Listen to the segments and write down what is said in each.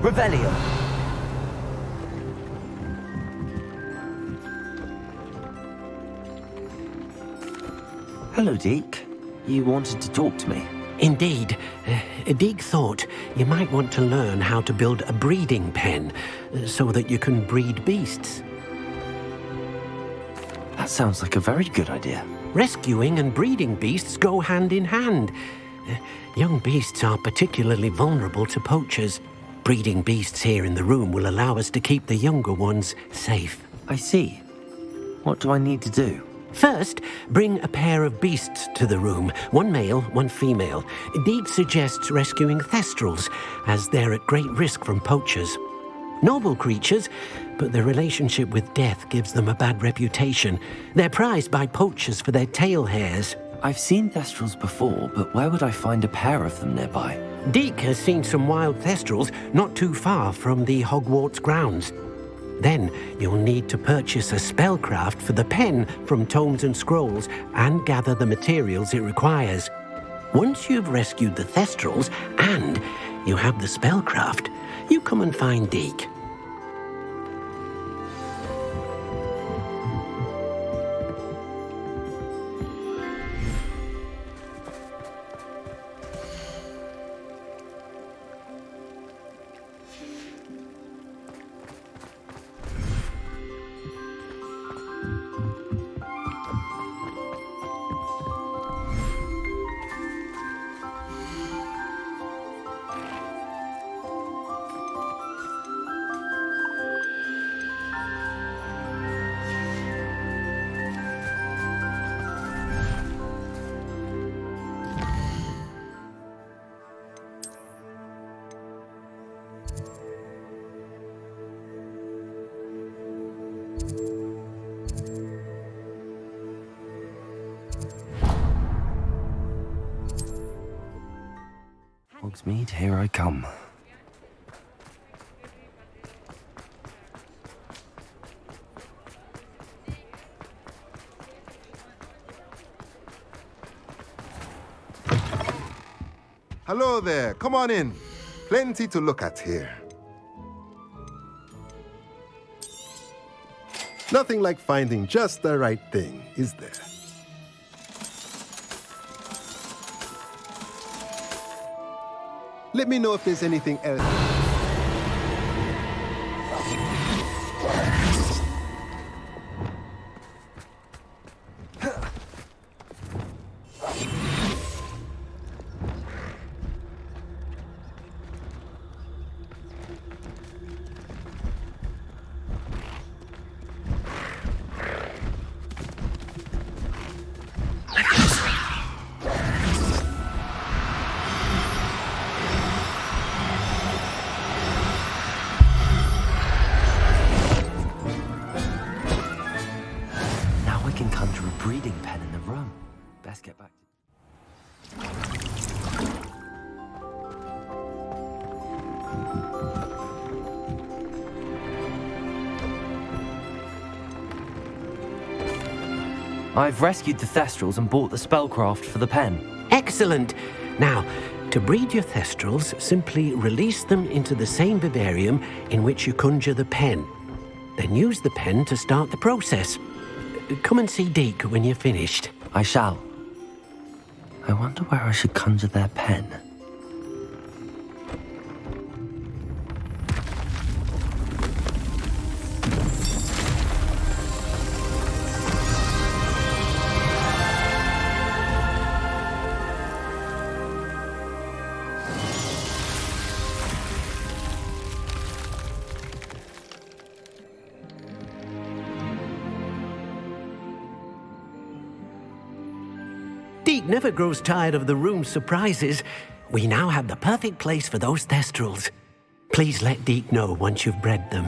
Revelio. Hello, Deke. You wanted to talk to me? Indeed. Deek thought you might want to learn how to build a breeding pen so that you can breed beasts. That sounds like a very good idea. Rescuing and breeding beasts go hand in hand. Young beasts are particularly vulnerable to poachers. Breeding beasts here in the room will allow us to keep the younger ones safe. I see. What do I need to do? First, bring a pair of beasts to the room. One male, one female. Deed suggests rescuing thestrals, as they're at great risk from poachers. Noble creatures, but their relationship with death gives them a bad reputation. They're prized by poachers for their tail hairs. I've seen thestrals before, but where would I find a pair of them nearby? Deke has seen some wild thestrals not too far from the Hogwarts grounds. Then you'll need to purchase a spellcraft for the pen from Tomes and Scrolls and gather the materials it requires. Once you've rescued the thestrals and you have the spellcraft, you come and find Deke. Hogsmeade, here I come. Hello there, come on in. Plenty to look at here. Nothing like finding just the right thing, is there? Let me know if there's anything else. Breeding pen in the room. Best get back. I've rescued the thestrals and bought the spellcraft for the pen. Excellent! Now, to breed your thestrals, simply release them into the same vivarium in which you conjure the pen. Then use the pen to start the process. Come and see Deke when you're finished. I shall. I wonder where I should conjure their pen. Deke never grows tired of the room's surprises. We now have the perfect place for those thestrals. Please let Deke know once you've bred them.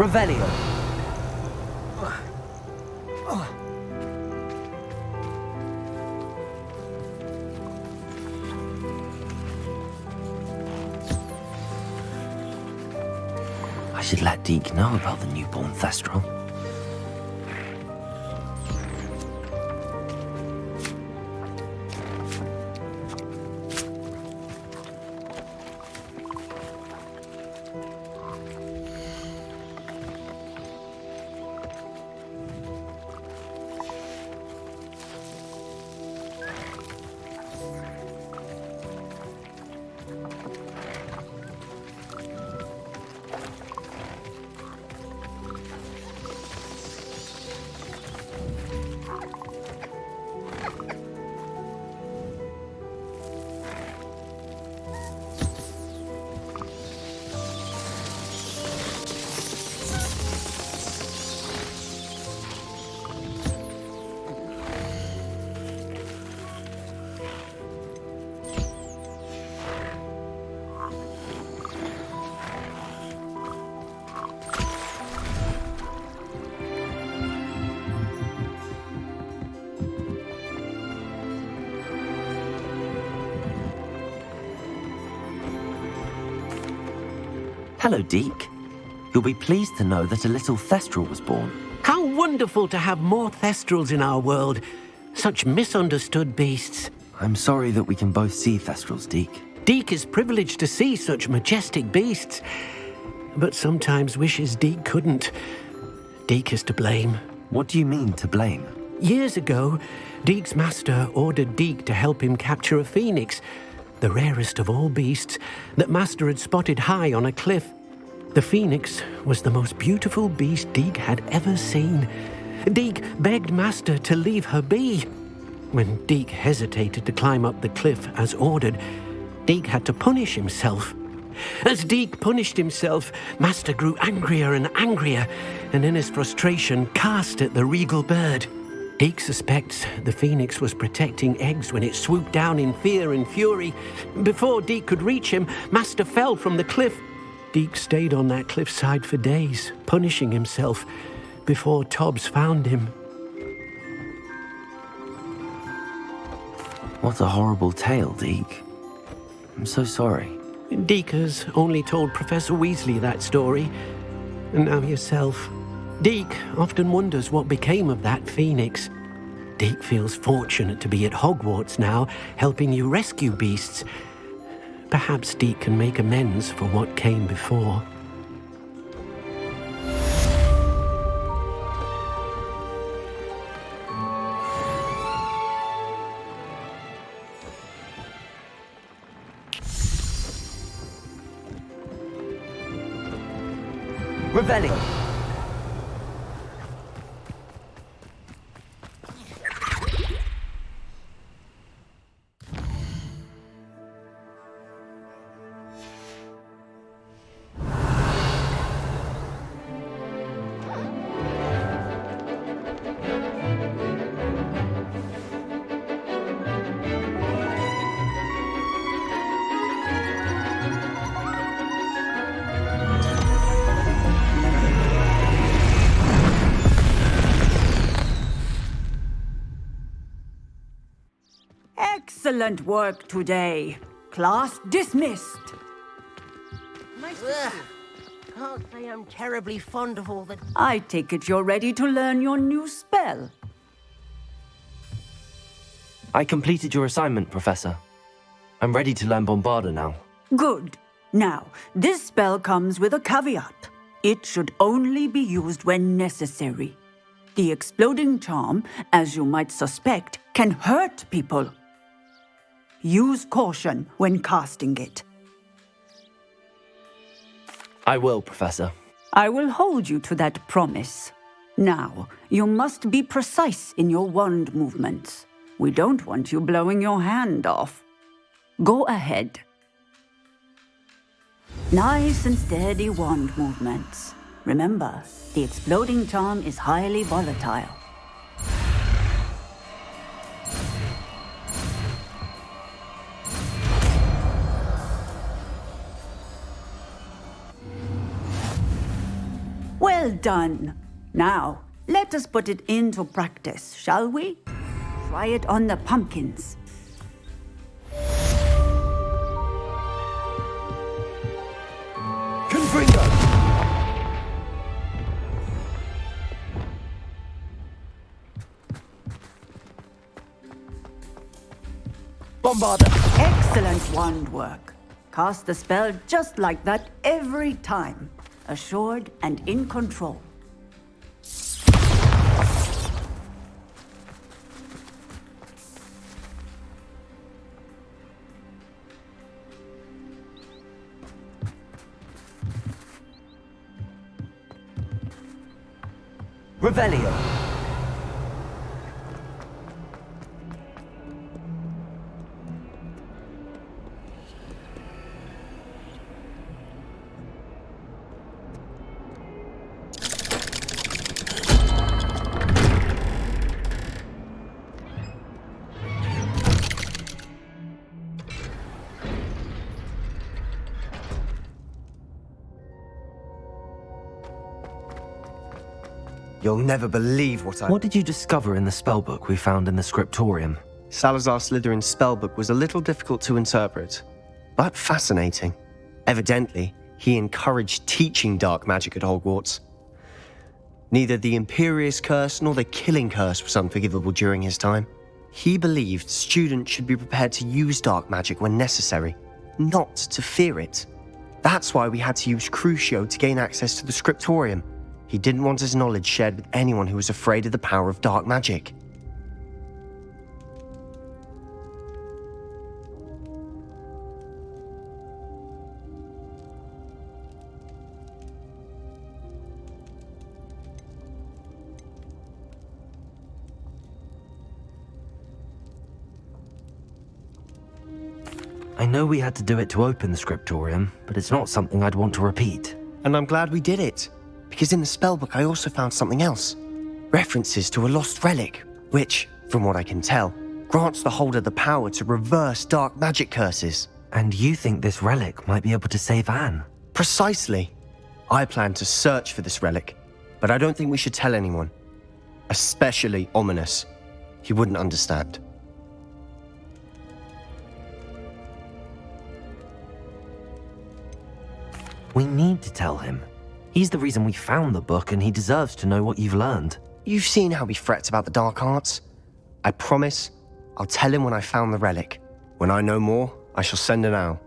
Revelio. I should let Deke know about the newborn Thestral. Hello, Deke. You'll be pleased to know that a little Thestral was born. How wonderful to have more Thestrals in our world. Such misunderstood beasts. I'm sorry that we can both see Thestrals, Deke. Deke is privileged to see such majestic beasts, but sometimes wishes Deke couldn't. Deke is to blame. What do you mean, to blame? Years ago, Deke's master ordered Deke to help him capture a phoenix, the rarest of all beasts, that master had spotted high on a cliff. The phoenix was the most beautiful beast Deke had ever seen. Deke begged master to leave her be. When Deke hesitated to climb up the cliff as ordered, Deke had to punish himself. As Deke punished himself, master grew angrier and angrier, and in his frustration cast at the regal bird. Deke suspects the phoenix was protecting eggs when it swooped down in fear and fury. Before Deke could reach him, master fell from the cliff. Deke stayed on that cliffside for days, punishing himself, before Tobbs found him. What a horrible tale, Deke. I'm so sorry. Deke has only told Professor Weasley that story, and now yourself. Deke often wonders what became of that phoenix. Deke feels fortunate to be at Hogwarts now, helping you rescue beasts. Perhaps Deke can make amends for what came before. Revelio. Excellent work today. Class dismissed. Can't say I'm terribly fond of all the... I take it you're ready to learn your new spell. I completed your assignment, Professor. I'm ready to learn Bombarda now. Good. Now, this spell comes with a caveat. It should only be used when necessary. The exploding charm, as you might suspect, can hurt people. Use caution when casting it. I will, Professor. I will hold you to that promise. Now, you must be precise in your wand movements. We don't want you blowing your hand off. Go ahead. Nice and steady wand movements. Remember, the exploding charm is highly volatile. Well Well done. Now, let us put it into practice, shall we? Try it on the pumpkins. Confringo! Bombarder! Excellent wand work. Cast the spell just like that every time. Assured and in control. Revelio. You'll never believe what I... What did you discover in the spellbook we found in the scriptorium? Salazar Slytherin's spellbook was a little difficult to interpret, but fascinating. Evidently, he encouraged teaching dark magic at Hogwarts. Neither the Imperious Curse nor the Killing Curse was unforgivable during his time. He believed students should be prepared to use dark magic when necessary, not to fear it. That's why we had to use Crucio to gain access to the scriptorium. He didn't want his knowledge shared with anyone who was afraid of the power of dark magic. I know we had to do it to open the scriptorium, but it's not something I'd want to repeat. And I'm glad we did it, because in the spellbook I also found something else. References to a lost relic, which, from what I can tell, grants the holder the power to reverse dark magic curses. And you think this relic might be able to save Anne? Precisely. I plan to search for this relic, but I don't think we should tell anyone. Especially Ominous. He wouldn't understand. We need to tell him. He's the reason we found the book, and he deserves to know what you've learned. You've seen how he frets about the dark arts. I promise I'll tell him when I found the relic. When I know more, I shall send an owl.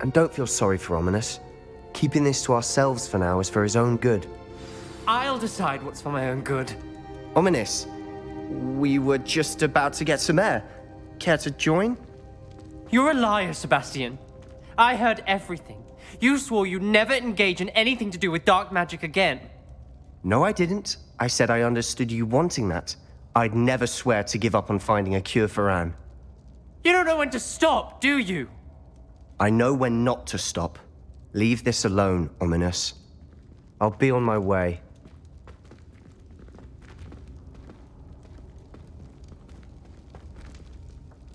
And don't feel sorry for Ominous. Keeping this to ourselves for now is for his own good. I'll decide what's for my own good. Ominous, we were just about to get some air. Care to join? You're a liar, Sebastian. I heard everything. You swore you'd never engage in anything to do with dark magic again. No, I didn't. I said I understood you wanting that. I'd never swear to give up on finding a cure for Anne. You don't know when to stop, do you? I know when not to stop. Leave this alone, Ominous. I'll be on my way.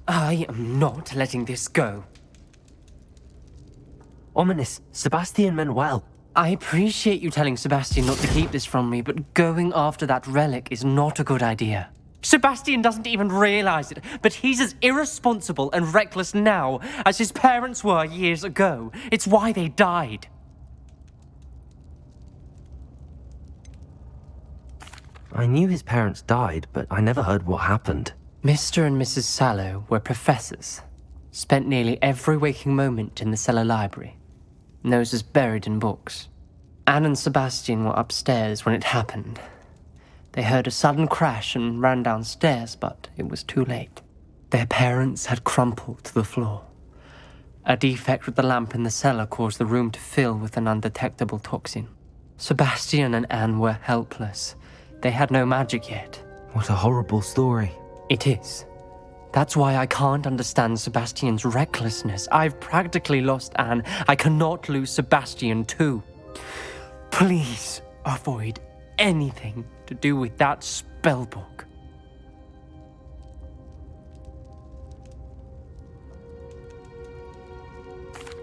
I am not letting this go. Ominous, Sebastian meant well. I appreciate you telling Sebastian not to keep this from me, but going after that relic is not a good idea. Sebastian doesn't even realize it, but he's as irresponsible and reckless now as his parents were years ago. It's why they died. I knew his parents died, but I never heard what happened. Mr. and Mrs. Sallow were professors. Spent nearly every waking moment in the cellar library. Noses buried in books. Anne and Sebastian were upstairs when it happened. They heard a sudden crash and ran downstairs, but it was too late. Their parents had crumpled to the floor. A defect with the lamp in the cellar caused the room to fill with an undetectable toxin. Sebastian and Anne were helpless. They had no magic yet. What a horrible story. It is. That's why I can't understand Sebastian's recklessness. I've practically lost Anne. I cannot lose Sebastian too. Please avoid anything to do with that spellbook.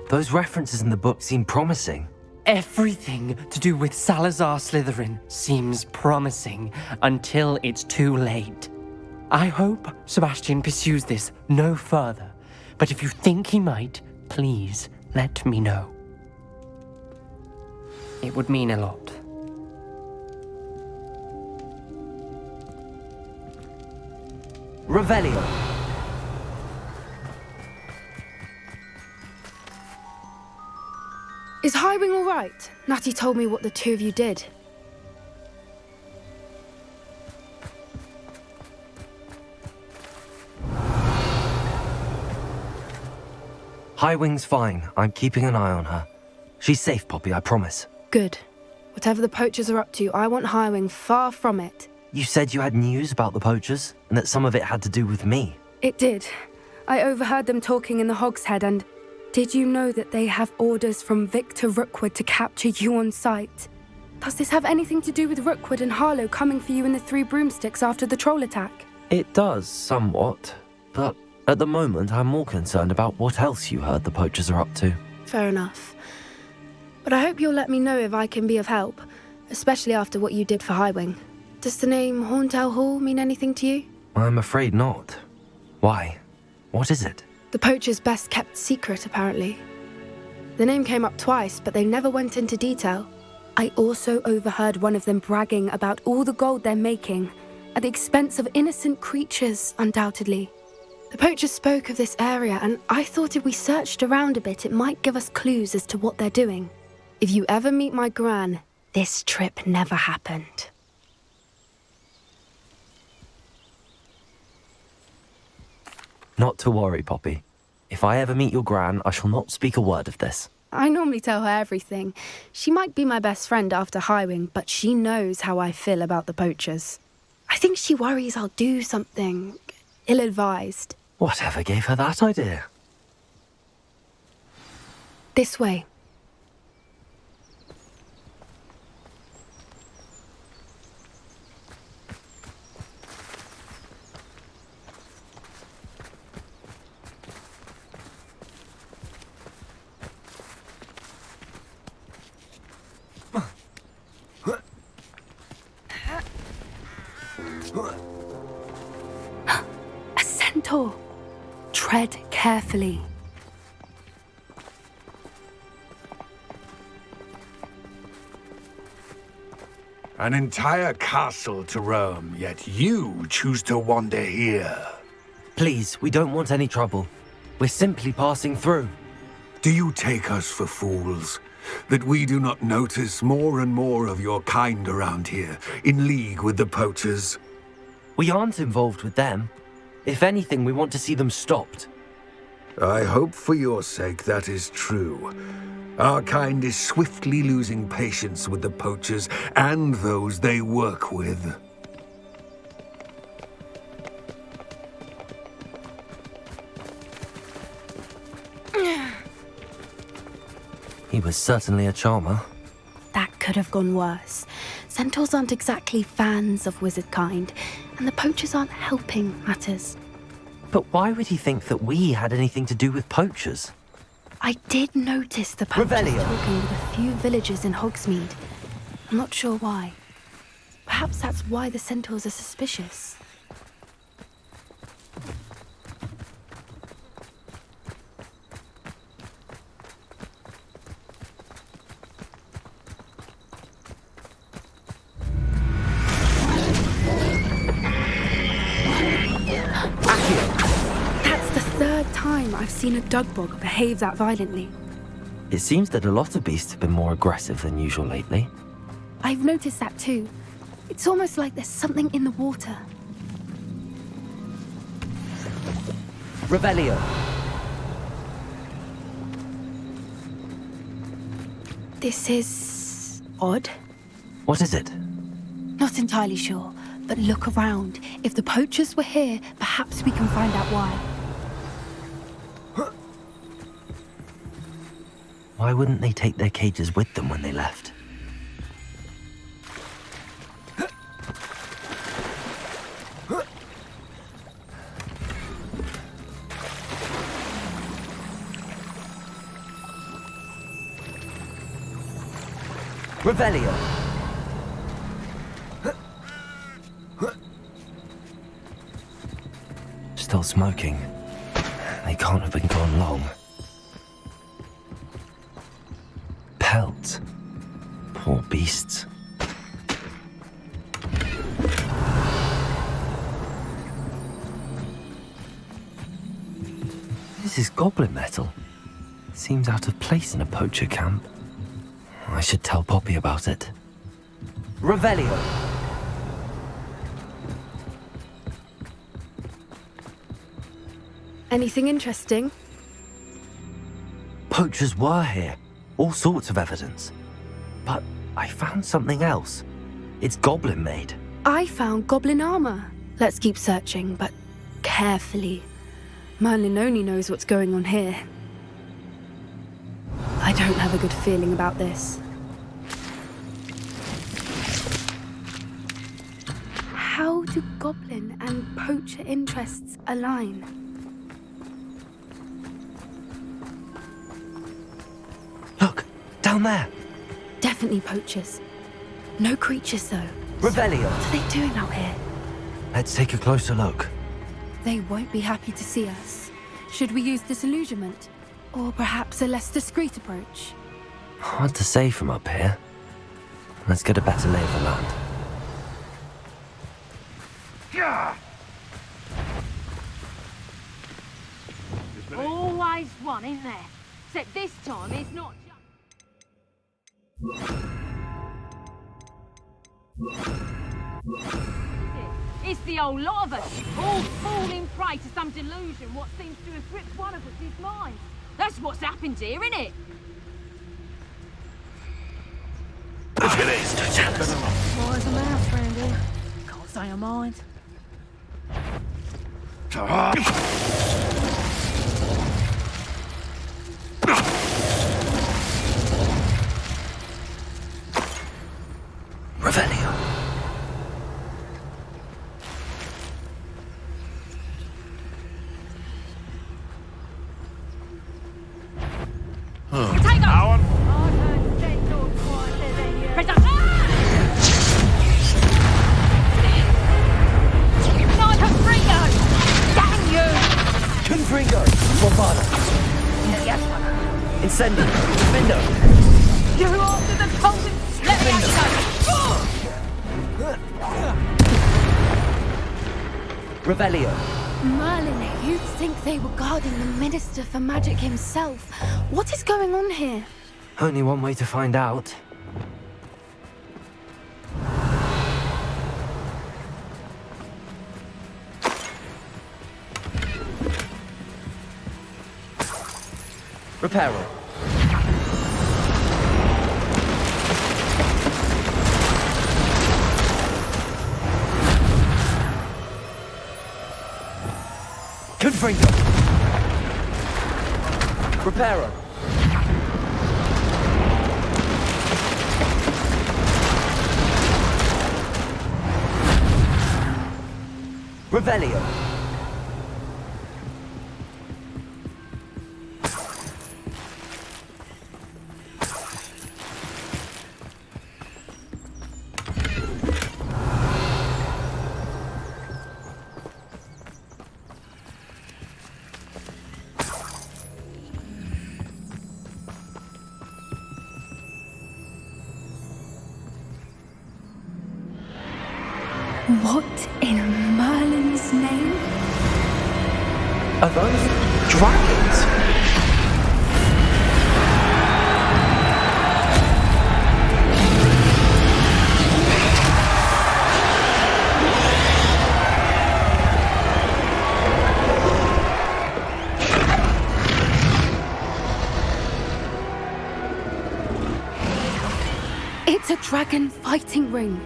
Those references in the book seem promising. Everything to do with Salazar Slytherin seems promising until it's too late. I hope Sebastian pursues this no further, but if you think he might, please let me know. It would mean a lot. Revelio. Is Highwing all right? Natty told me what the two of you did. Highwing's fine. I'm keeping an eye on her. She's safe, Poppy, I promise. Good. Whatever the poachers are up to, I want Highwing far from it. You said you had news about the poachers, and that some of it had to do with me. It did. I overheard them talking in the Hogshead, and did you know that they have orders from Victor Rookwood to capture you on sight? Does this have anything to do with Rookwood and Harlow coming for you in the Three Broomsticks after the troll attack? It does, somewhat. But at the moment, I'm more concerned about what else you heard the poachers are up to. Fair enough. But I hope you'll let me know if I can be of help, especially after what you did for Highwing. Does the name Horntail Hall mean anything to you? I'm afraid not. Why? What is it? The poacher's best kept secret, apparently. The name came up twice, but they never went into detail. I also overheard one of them bragging about all the gold they're making, at the expense of innocent creatures, undoubtedly. The poacher spoke of this area, and I thought if we searched around a bit, it might give us clues as to what they're doing. If you ever meet my gran, this trip never happened. Not to worry, Poppy. If I ever meet your gran, I shall not speak a word of this. I normally tell her everything. She might be my best friend after Highwing, but she knows how I feel about the poachers. I think she worries I'll do something ill-advised. Whatever gave her that idea? This way. A centaur. Tread carefully. An entire castle to roam, yet you choose to wander here. Please, we don't want any trouble. We're simply passing through. Do you take us for fools? That we do not notice more and more of your kind around here, in league with the poachers? We aren't involved with them. If anything, we want to see them stopped. I hope for your sake that is true. Our kind is swiftly losing patience with the poachers and those they work with. He was certainly a charmer. That could have gone worse. Centaurs aren't exactly fans of wizard kind, and the poachers aren't helping matters. But why would he think that we had anything to do with poachers? I did notice the poachers Revelio. talking with a few villagers in Hogsmeade. I'm not sure why. Perhaps that's why the centaurs are suspicious. That's the third time I've seen a dugbog behave that violently. It seems that a lot of beasts have been more aggressive than usual lately. I've noticed that too. It's almost like there's something in the water. Revelio. This is odd. What is it? Not entirely sure, but look around. If the poachers were here, perhaps we can find out why. Why wouldn't they take their cages with them when they left? Revelio! Still smoking. They can't have been gone long. Pelts. Poor beasts. This is goblin metal. Seems out of place in a poacher camp. I should tell Poppy about it. Revelio! Anything interesting? Poachers were here. All sorts of evidence. But I found something else. It's goblin made. I found goblin armor. Let's keep searching, but carefully. Merlin only knows what's going on here. I don't have a good feeling about this. How do goblin and poacher interests align? Look, down there. Definitely poachers. No creatures, though. Revelio! What are they doing out here? Let's take a closer look. They won't be happy to see us. Should we use disillusionment? Or perhaps a less discreet approach? Hard to say from up here. Let's get a better lay of the land. Always one, isn't there? Except this time it's not It's the old lot of us, all falling prey to some delusion what seems to have gripped one of us' minds. That's what's happened here, isn't it? More as a mouse round here. Can't say I mind. Revelio. Take off! Press up! Confringo! Damn you! Confringo! Bombada! Incendio! Vindo! You're after the cold and let me Revelio! Merlin, you'd think they were guarding the Minister for Magic himself. What is going on here? Only one way to find out. Reparo. Confringo. Reparo. Revelio. What in Merlin's name? Are those dragons? It's a dragon fighting ring.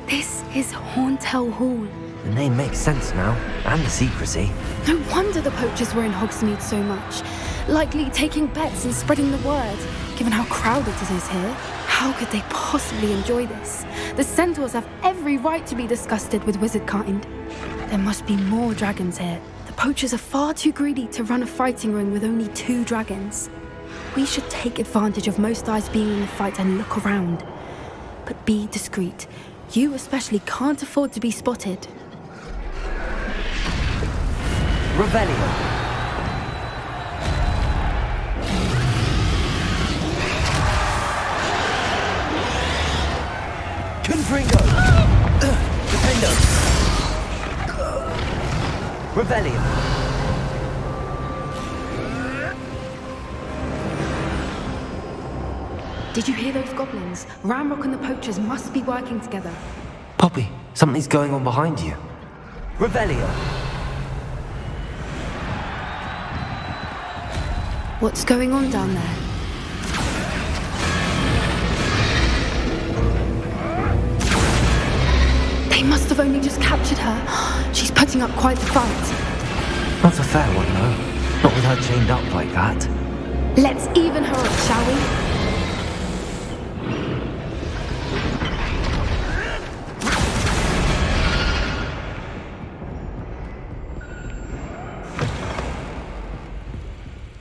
This is Hauntel Hall. The name makes sense now, and the secrecy. No wonder the poachers were in Hogsmeade so much. Likely taking bets and spreading the word, given how crowded it is here. How could they possibly enjoy this? The centaurs have every right to be disgusted with wizardkind. There must be more dragons here. The poachers are far too greedy to run a fighting ring with only 2 dragons. We should take advantage of most eyes being in the fight and look around. But be discreet. You especially can't afford to be spotted. Revelio. Confringo! Defendo! Revelio! Did you hear those goblins? Ramrock and the poachers must be working together. Poppy, something's going on behind you. Revelio! What's going on down there? They must have only just captured her. She's putting up quite the fight. Not a fair one, though. Not with her chained up like that. Let's even her up, shall we?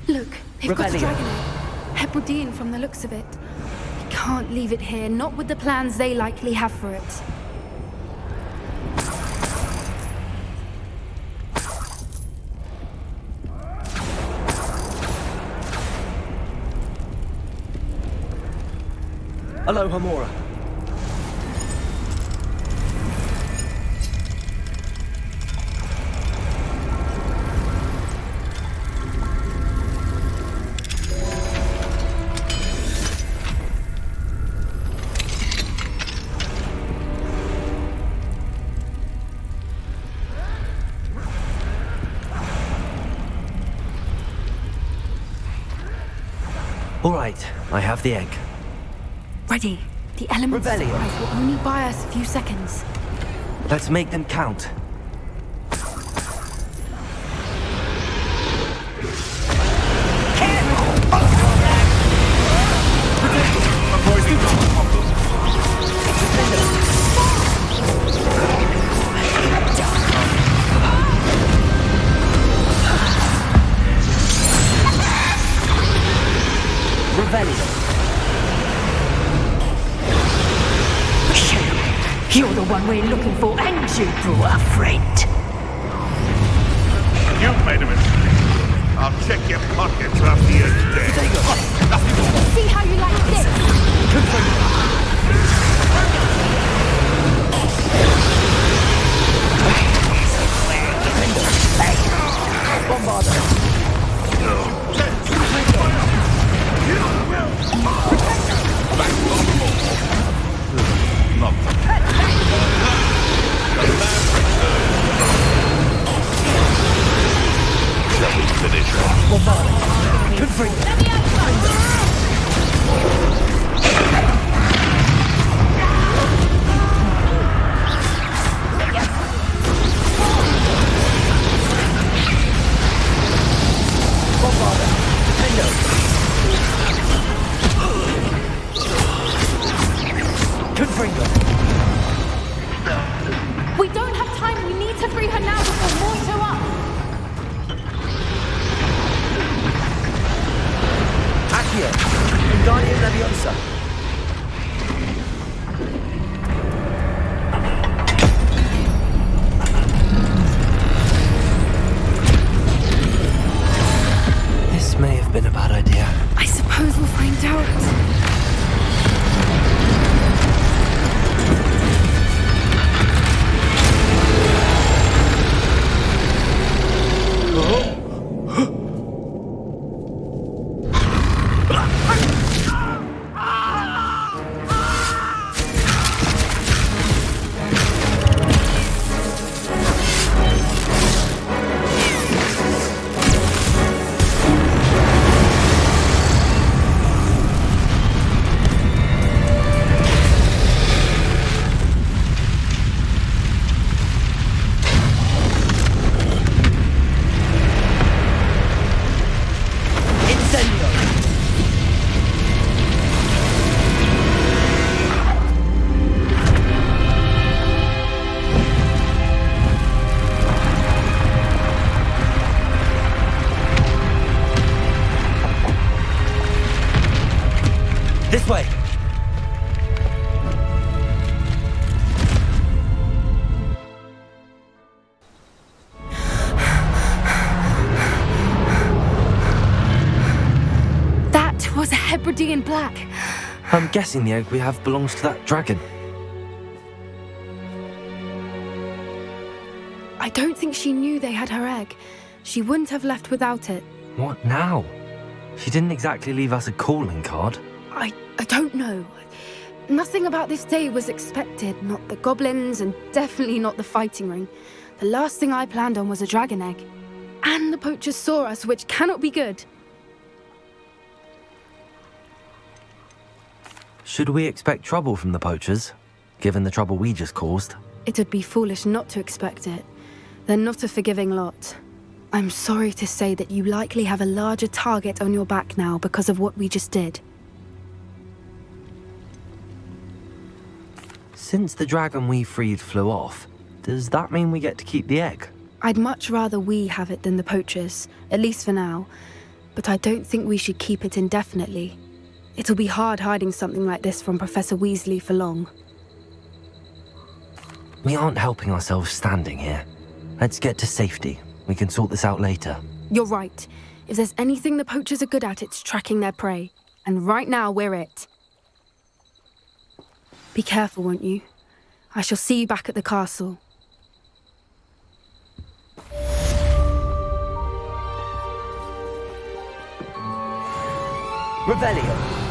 Look, they've got a dragon. Hebridean from the looks of it. We can't leave it here, not with the plans they likely have for it. Aloha, Mora. All right, I have the egg. Ready. The elements of Revelio. surprise will only buy us a few seconds. Let's make them count. You're the one we're looking for, and you brought a friend. You've made a mistake. I'll check your pockets after you're dead. See how you like this? We don't have time. We need to free her now before more show up. already in black. I'm guessing the egg we have belongs to that dragon. I don't think she knew they had her egg. She wouldn't have left without it. What now? She didn't exactly leave us a calling card. I don't know. Nothing about this day was expected. Not the goblins, and definitely not the fighting ring. The last thing I planned on was a dragon egg. And the poachers saw us, which cannot be good. Should we expect trouble from the poachers, given the trouble we just caused? It would be foolish not to expect it. They're not a forgiving lot. I'm sorry to say that you likely have a larger target on your back now because of what we just did. Since the dragon we freed flew off, does that mean we get to keep the egg? I'd much rather we have it than the poachers, at least for now. But I don't think we should keep it indefinitely. It'll be hard hiding something like this from Professor Weasley for long. We aren't helping ourselves standing here. Let's get to safety. We can sort this out later. You're right. If there's anything the poachers are good at, it's tracking their prey. And right now, we're it. Be careful, won't you? I shall see you back at the castle. Revelio!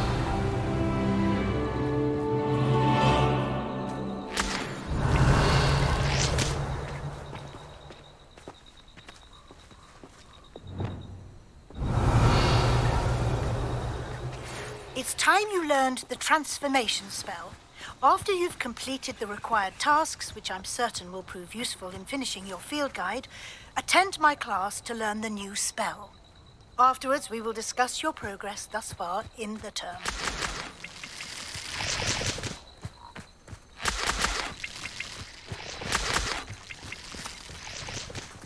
It's time you learned the transformation spell. After you've completed the required tasks, which I'm certain will prove useful in finishing your field guide, attend my class to learn the new spell. Afterwards, we will discuss your progress thus far in the term.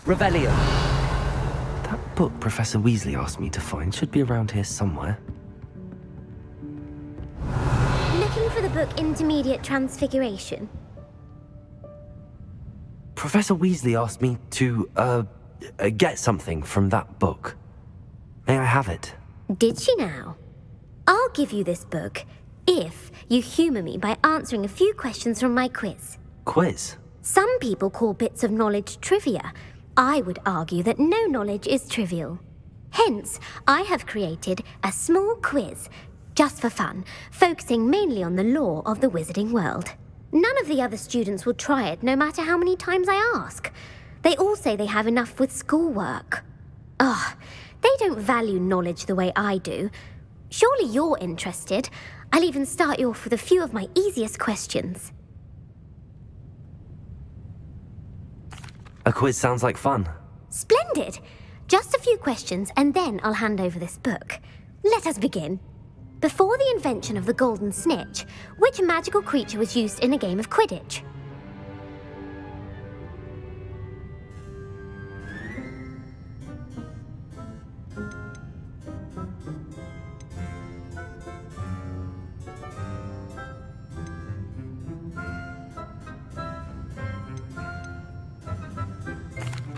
Revelio! That book Professor Weasley asked me to find should be around here somewhere. Looking for the book Intermediate Transfiguration? Professor Weasley asked me to, get something from that book. May I have it? Did she now? I'll give you this book if you humour me by answering a few questions from my quiz. Quiz? Some people call bits of knowledge trivia. I would argue that no knowledge is trivial. Hence, I have created a small quiz, just for fun, focusing mainly on the lore of the wizarding world. None of the other students will try it, no matter how many times I ask. They all say they have enough with schoolwork. Ugh, they don't value knowledge the way I do. Surely you're interested. I'll even start you off with a few of my easiest questions. A quiz sounds like fun. Splendid! Just a few questions, and then I'll hand over this book. Let us begin. Before the invention of the golden snitch, which magical creature was used in a game of Quidditch?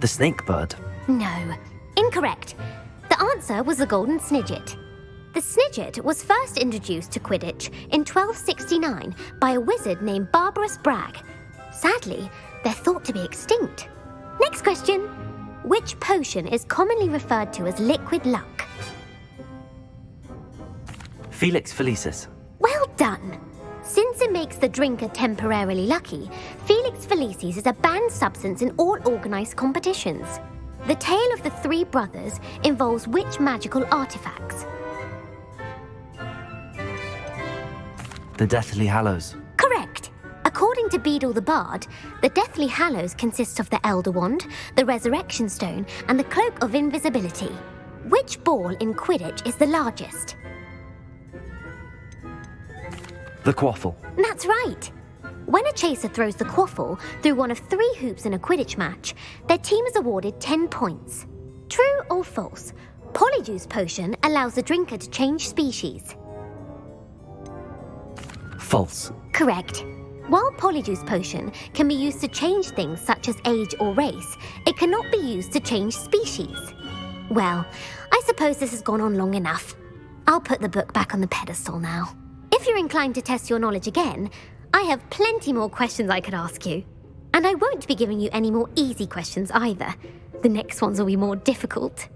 The snake bird. No, incorrect. The answer was the golden snidget. The snidget was first introduced to Quidditch in 1269 by a wizard named Barbarous Bragg. Sadly, they're thought to be extinct. Next question. Which potion is commonly referred to as liquid luck? Felix Felicis. Well done. Since it makes the drinker temporarily lucky, Felix Felicis is a banned substance in all organised competitions. The tale of the three brothers involves which magical artifacts? The Deathly Hallows. Correct. According to Beadle the Bard, the Deathly Hallows consist of the Elder Wand, the Resurrection Stone, and the Cloak of Invisibility. Which ball in Quidditch is the largest? The Quaffle. That's right. When a chaser throws the quaffle through one of 3 hoops in a Quidditch match, their team is awarded 10 points. True or false? Polyjuice Potion allows the drinker to change species. False. Correct. While Polyjuice Potion can be used to change things such as age or race, it cannot be used to change species. Well, I suppose this has gone on long enough. I'll put the book back on the pedestal now. If you're inclined to test your knowledge again, I have plenty more questions I could ask you. And I won't be giving you any more easy questions either. The next ones will be more difficult.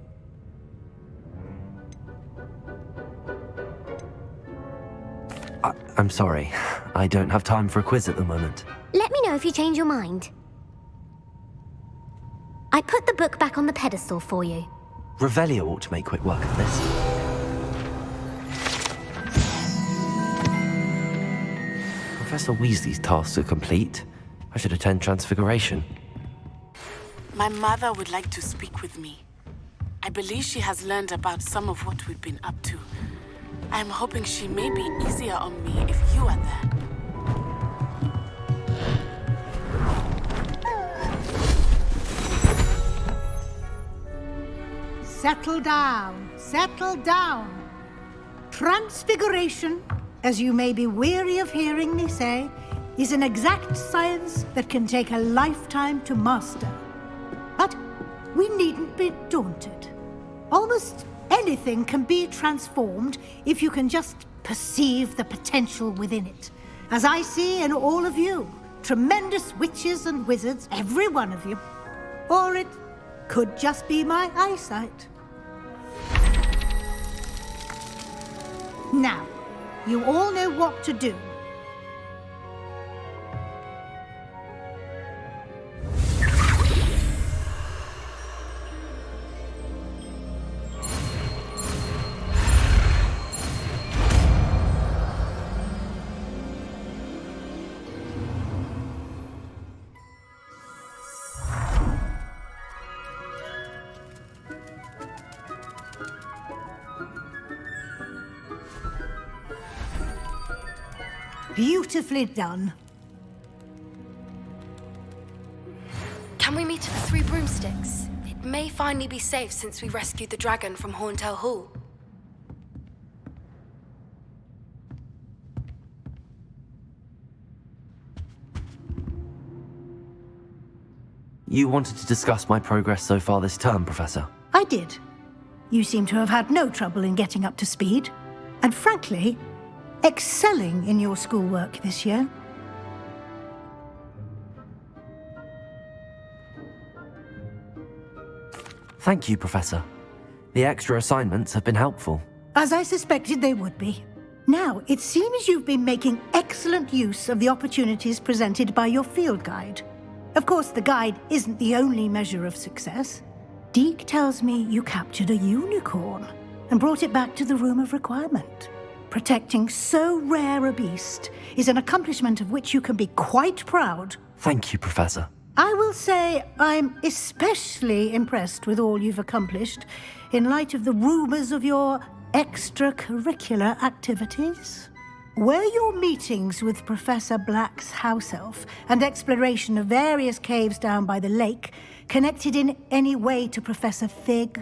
I'm sorry. I don't have time for a quiz at the moment. Let me know if you change your mind. I put the book back on the pedestal for you. Revelio ought to make quick work of this. Professor Weasley's tasks are complete. I should attend Transfiguration. My mother would like to speak with me. I believe she has learned about some of what we've been up to. I'm hoping she may be easier on me if you are there. Settle down, settle down. Transfiguration, as you may be weary of hearing me say, is an exact science that can take a lifetime to master. But we needn't be daunted. Almost anything can be transformed if you can just perceive the potential within it. As I see in all of you, tremendous witches and wizards, every one of you. Or it could just be my eyesight. Now, you all know what to do. Beautifully done. Can we meet at the Three Broomsticks? It may finally be safe since we rescued the dragon from Horntail Hall. You wanted to discuss my progress so far this term, Professor? I did. You seem to have had no trouble in getting up to speed. And frankly, excelling in your schoolwork this year. Thank you, Professor. The extra assignments have been helpful. As I suspected they would be. Now, it seems you've been making excellent use of the opportunities presented by your field guide. Of course, the guide isn't the only measure of success. Deke tells me you captured a unicorn and brought it back to the Room of Requirement. Protecting so rare a beast is an accomplishment of which you can be quite proud. Thank you, Professor. I will say I'm especially impressed with all you've accomplished in light of the rumors of your extracurricular activities. Were your meetings with Professor Black's house elf and exploration of various caves down by the lake connected in any way to Professor Fig?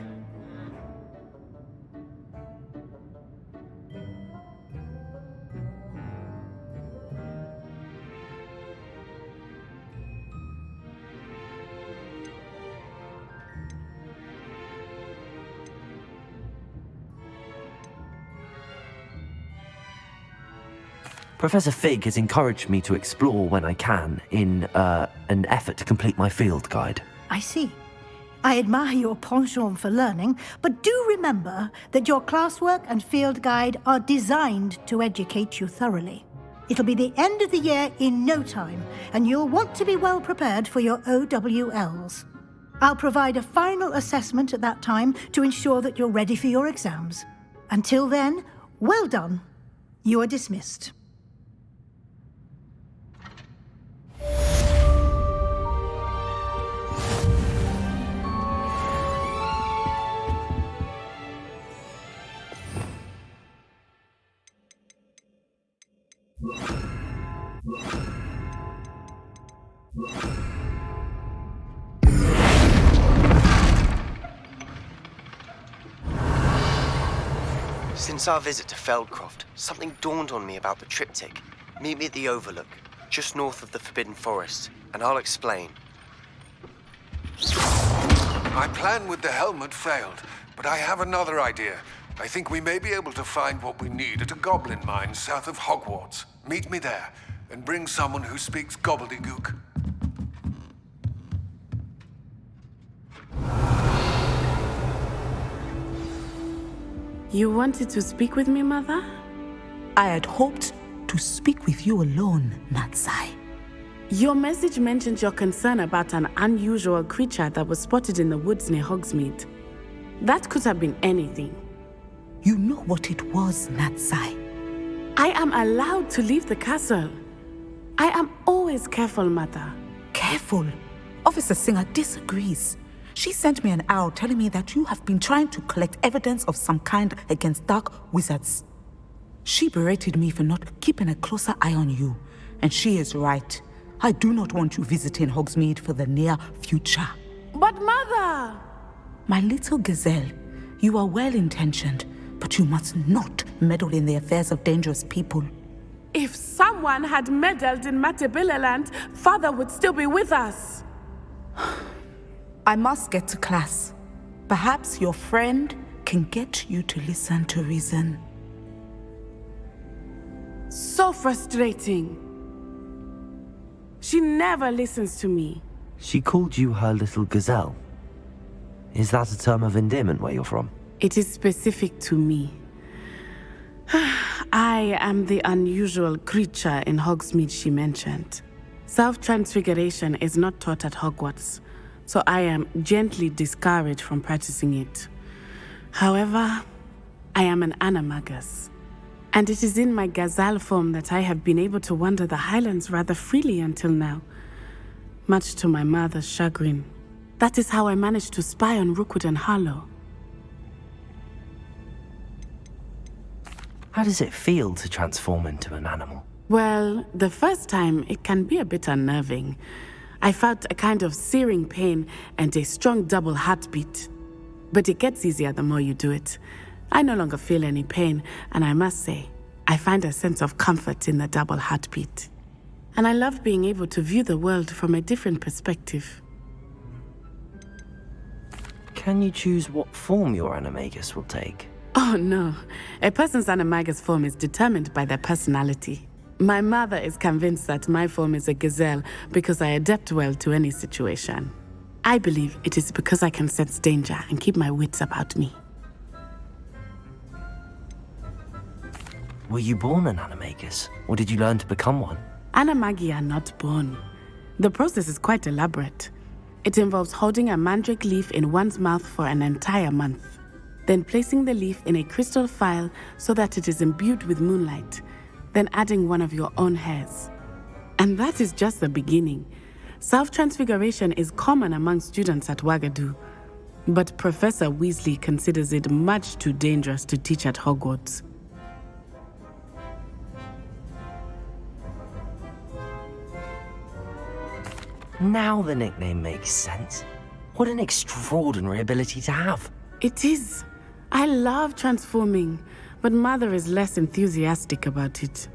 Professor Fig has encouraged me to explore when I can in an effort to complete my field guide. I see. I admire your penchant for learning, but do remember that your classwork and field guide are designed to educate you thoroughly. It'll be the end of the year in no time, and you'll want to be well prepared for your OWLs. I'll provide a final assessment at that time to ensure that you're ready for your exams. Until then, well done. You are dismissed. Since our visit to Feldcroft, something dawned on me about the triptych. Meet me at the Overlook, just north of the Forbidden Forest, and I'll explain. My plan with the helmet failed, but I have another idea. I think we may be able to find what we need at a goblin mine south of Hogwarts. Meet me there, and bring someone who speaks gobbledygook. You wanted to speak with me, Mother? I had hoped to speak with you alone, Natsai. Your message mentioned your concern about an unusual creature that was spotted in the woods near Hogsmeade. That could have been anything. You know what it was, Natsai. I am allowed to leave the castle. I am always careful, Mother. Careful? Officer Singer disagrees. She sent me an owl telling me that you have been trying to collect evidence of some kind against dark wizards. She berated me for not keeping a closer eye on you, and she is right. I do not want you visiting Hogsmeade for the near future. But Mother! My little gazelle, you are well-intentioned, but you must not meddle in the affairs of dangerous people. If someone had meddled in Matabeleland, Father would still be with us. I must get to class. Perhaps your friend can get you to listen to reason. So frustrating. She never listens to me. She called you her little gazelle. Is that a term of endearment where you're from? It is specific to me. I am the unusual creature in Hogsmeade she mentioned. Self-transfiguration is not taught at Hogwarts, so I am gently discouraged from practicing it. However, I am an animagus, and it is in my gazelle form that I have been able to wander the Highlands rather freely until now, much to my mother's chagrin. That is how I managed to spy on Rookwood and Harlow. How does it feel to transform into an animal? Well, the first time it can be a bit unnerving. I felt a kind of searing pain and a strong double heartbeat. But it gets easier the more you do it. I no longer feel any pain, and I must say, I find a sense of comfort in the double heartbeat. And I love being able to view the world from a different perspective. Can you choose what form your animagus will take? Oh no, a person's animagus form is determined by their personality. My mother is convinced that my form is a gazelle because I adapt well to any situation. I believe it is because I can sense danger and keep my wits about me. Were you born an animagus, or did you learn to become one? Animagi are not born. The process is quite elaborate. It involves holding a mandrake leaf in one's mouth for an entire month, then placing the leaf in a crystal phial so that it is imbued with moonlight, then adding one of your own hairs. And that is just the beginning. Self-transfiguration is common among students at Wagadu, but Professor Weasley considers it much too dangerous to teach at Hogwarts. Now the nickname makes sense. What an extraordinary ability to have. It is. I love transforming, but Mother is less enthusiastic about it.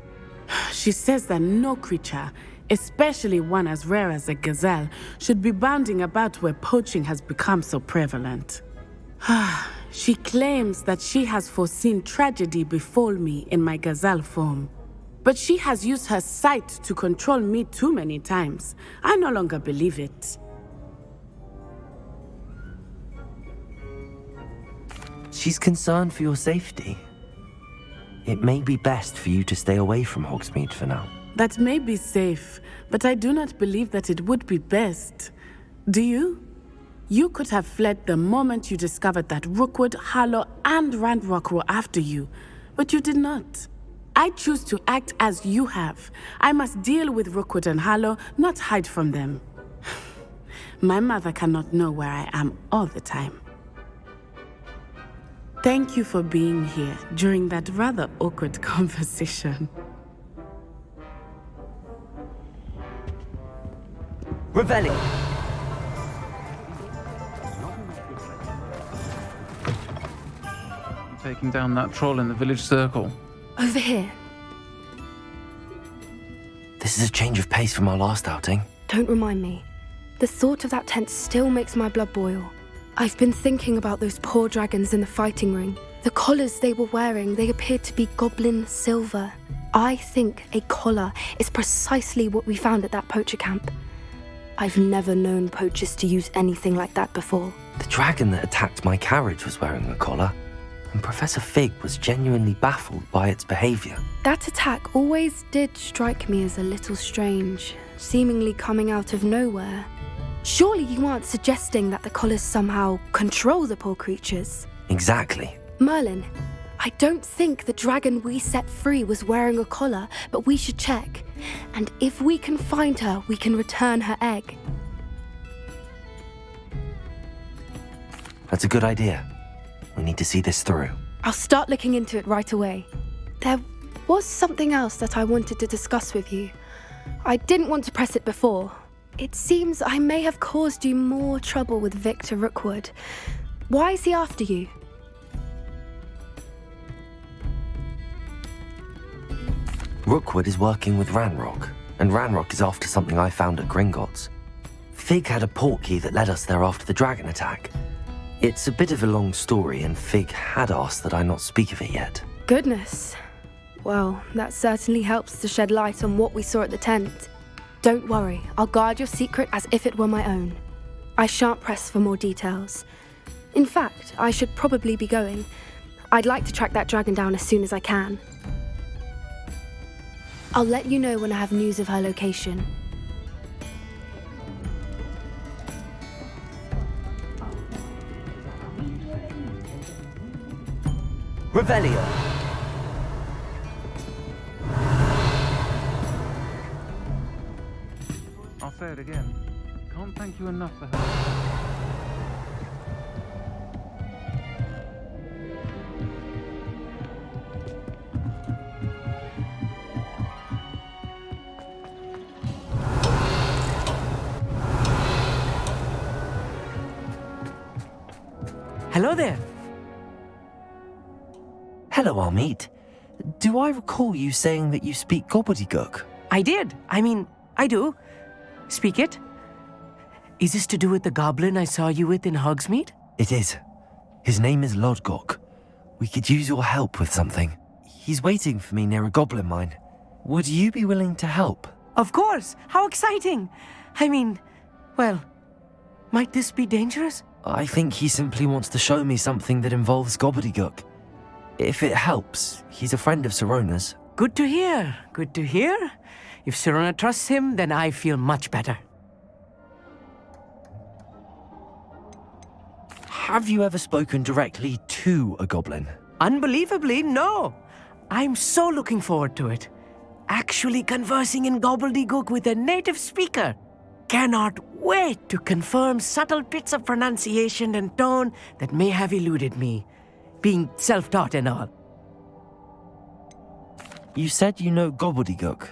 She says that no creature, especially one as rare as a gazelle, should be bounding about where poaching has become so prevalent. She claims that she has foreseen tragedy befall me in my gazelle form. But she has used her sight to control me too many times. I no longer believe it. She's concerned for your safety. It may be best for you to stay away from Hogsmeade for now. That may be safe, but I do not believe that it would be best. Do you? You could have fled the moment you discovered that Rookwood, Harlow, and Ranrock were after you, but you did not. I choose to act as you have. I must deal with Rookwood and Harlow, not hide from them. My mother cannot know where I am all the time. Thank you for being here during that rather awkward conversation. Revelli! Taking down that troll in the village circle. Over here. This is a change of pace from our last outing. Don't remind me. The thought of that tent still makes my blood boil. I've been thinking about those poor dragons in the fighting ring. The collars they were wearing, they appeared to be goblin silver. I think a collar is precisely what we found at that poacher camp. I've never known poachers to use anything like that before. The dragon that attacked my carriage was wearing a collar, and Professor Fig was genuinely baffled by its behavior. That attack always did strike me as a little strange, seemingly coming out of nowhere. Surely you aren't suggesting that the collars somehow control the poor creatures? Exactly. Merlin, I don't think the dragon we set free was wearing a collar, but we should check. And if we can find her, we can return her egg. That's a good idea. We need to see this through. I'll start looking into it right away. There was something else that I wanted to discuss with you. I didn't want to press it before. It seems I may have caused you more trouble with Victor Rookwood. Why is he after you? Rookwood is working with Ranrock, and Ranrock is after something I found at Gringotts. Fig had a portkey that led us there after the dragon attack. It's a bit of a long story, and Fig had asked that I not speak of it yet. Goodness. Well, that certainly helps to shed light on what we saw at the tent. Don't worry, I'll guard your secret as if it were my own. I shan't press for more details. In fact, I should probably be going. I'd like to track that dragon down as soon as I can. I'll let you know when I have news of her location. Revelio! I'll say it again. Can't thank you enough for help. Hello there. Hello, Armid. Do I recall you saying that you speak gobbledygook? I did. I do. Speak it. Is this to do with the goblin I saw you with in Hogsmeade? It is. His name is Lodgok. We could use your help with something. He's waiting for me near a goblin mine. Would you be willing to help? Of course. How exciting. Well, might this be dangerous? I think he simply wants to show me something that involves gobbledygook. If it helps, he's a friend of Sirona's. Good to hear. Good to hear. If Sirona trusts him, then I feel much better. Have you ever spoken directly to a goblin? Unbelievably, no. I'm so looking forward to it. Actually conversing in gobbledygook with a native speaker. Cannot wait to confirm subtle bits of pronunciation and tone that may have eluded me, being self-taught and all. You said you know gobbledygook,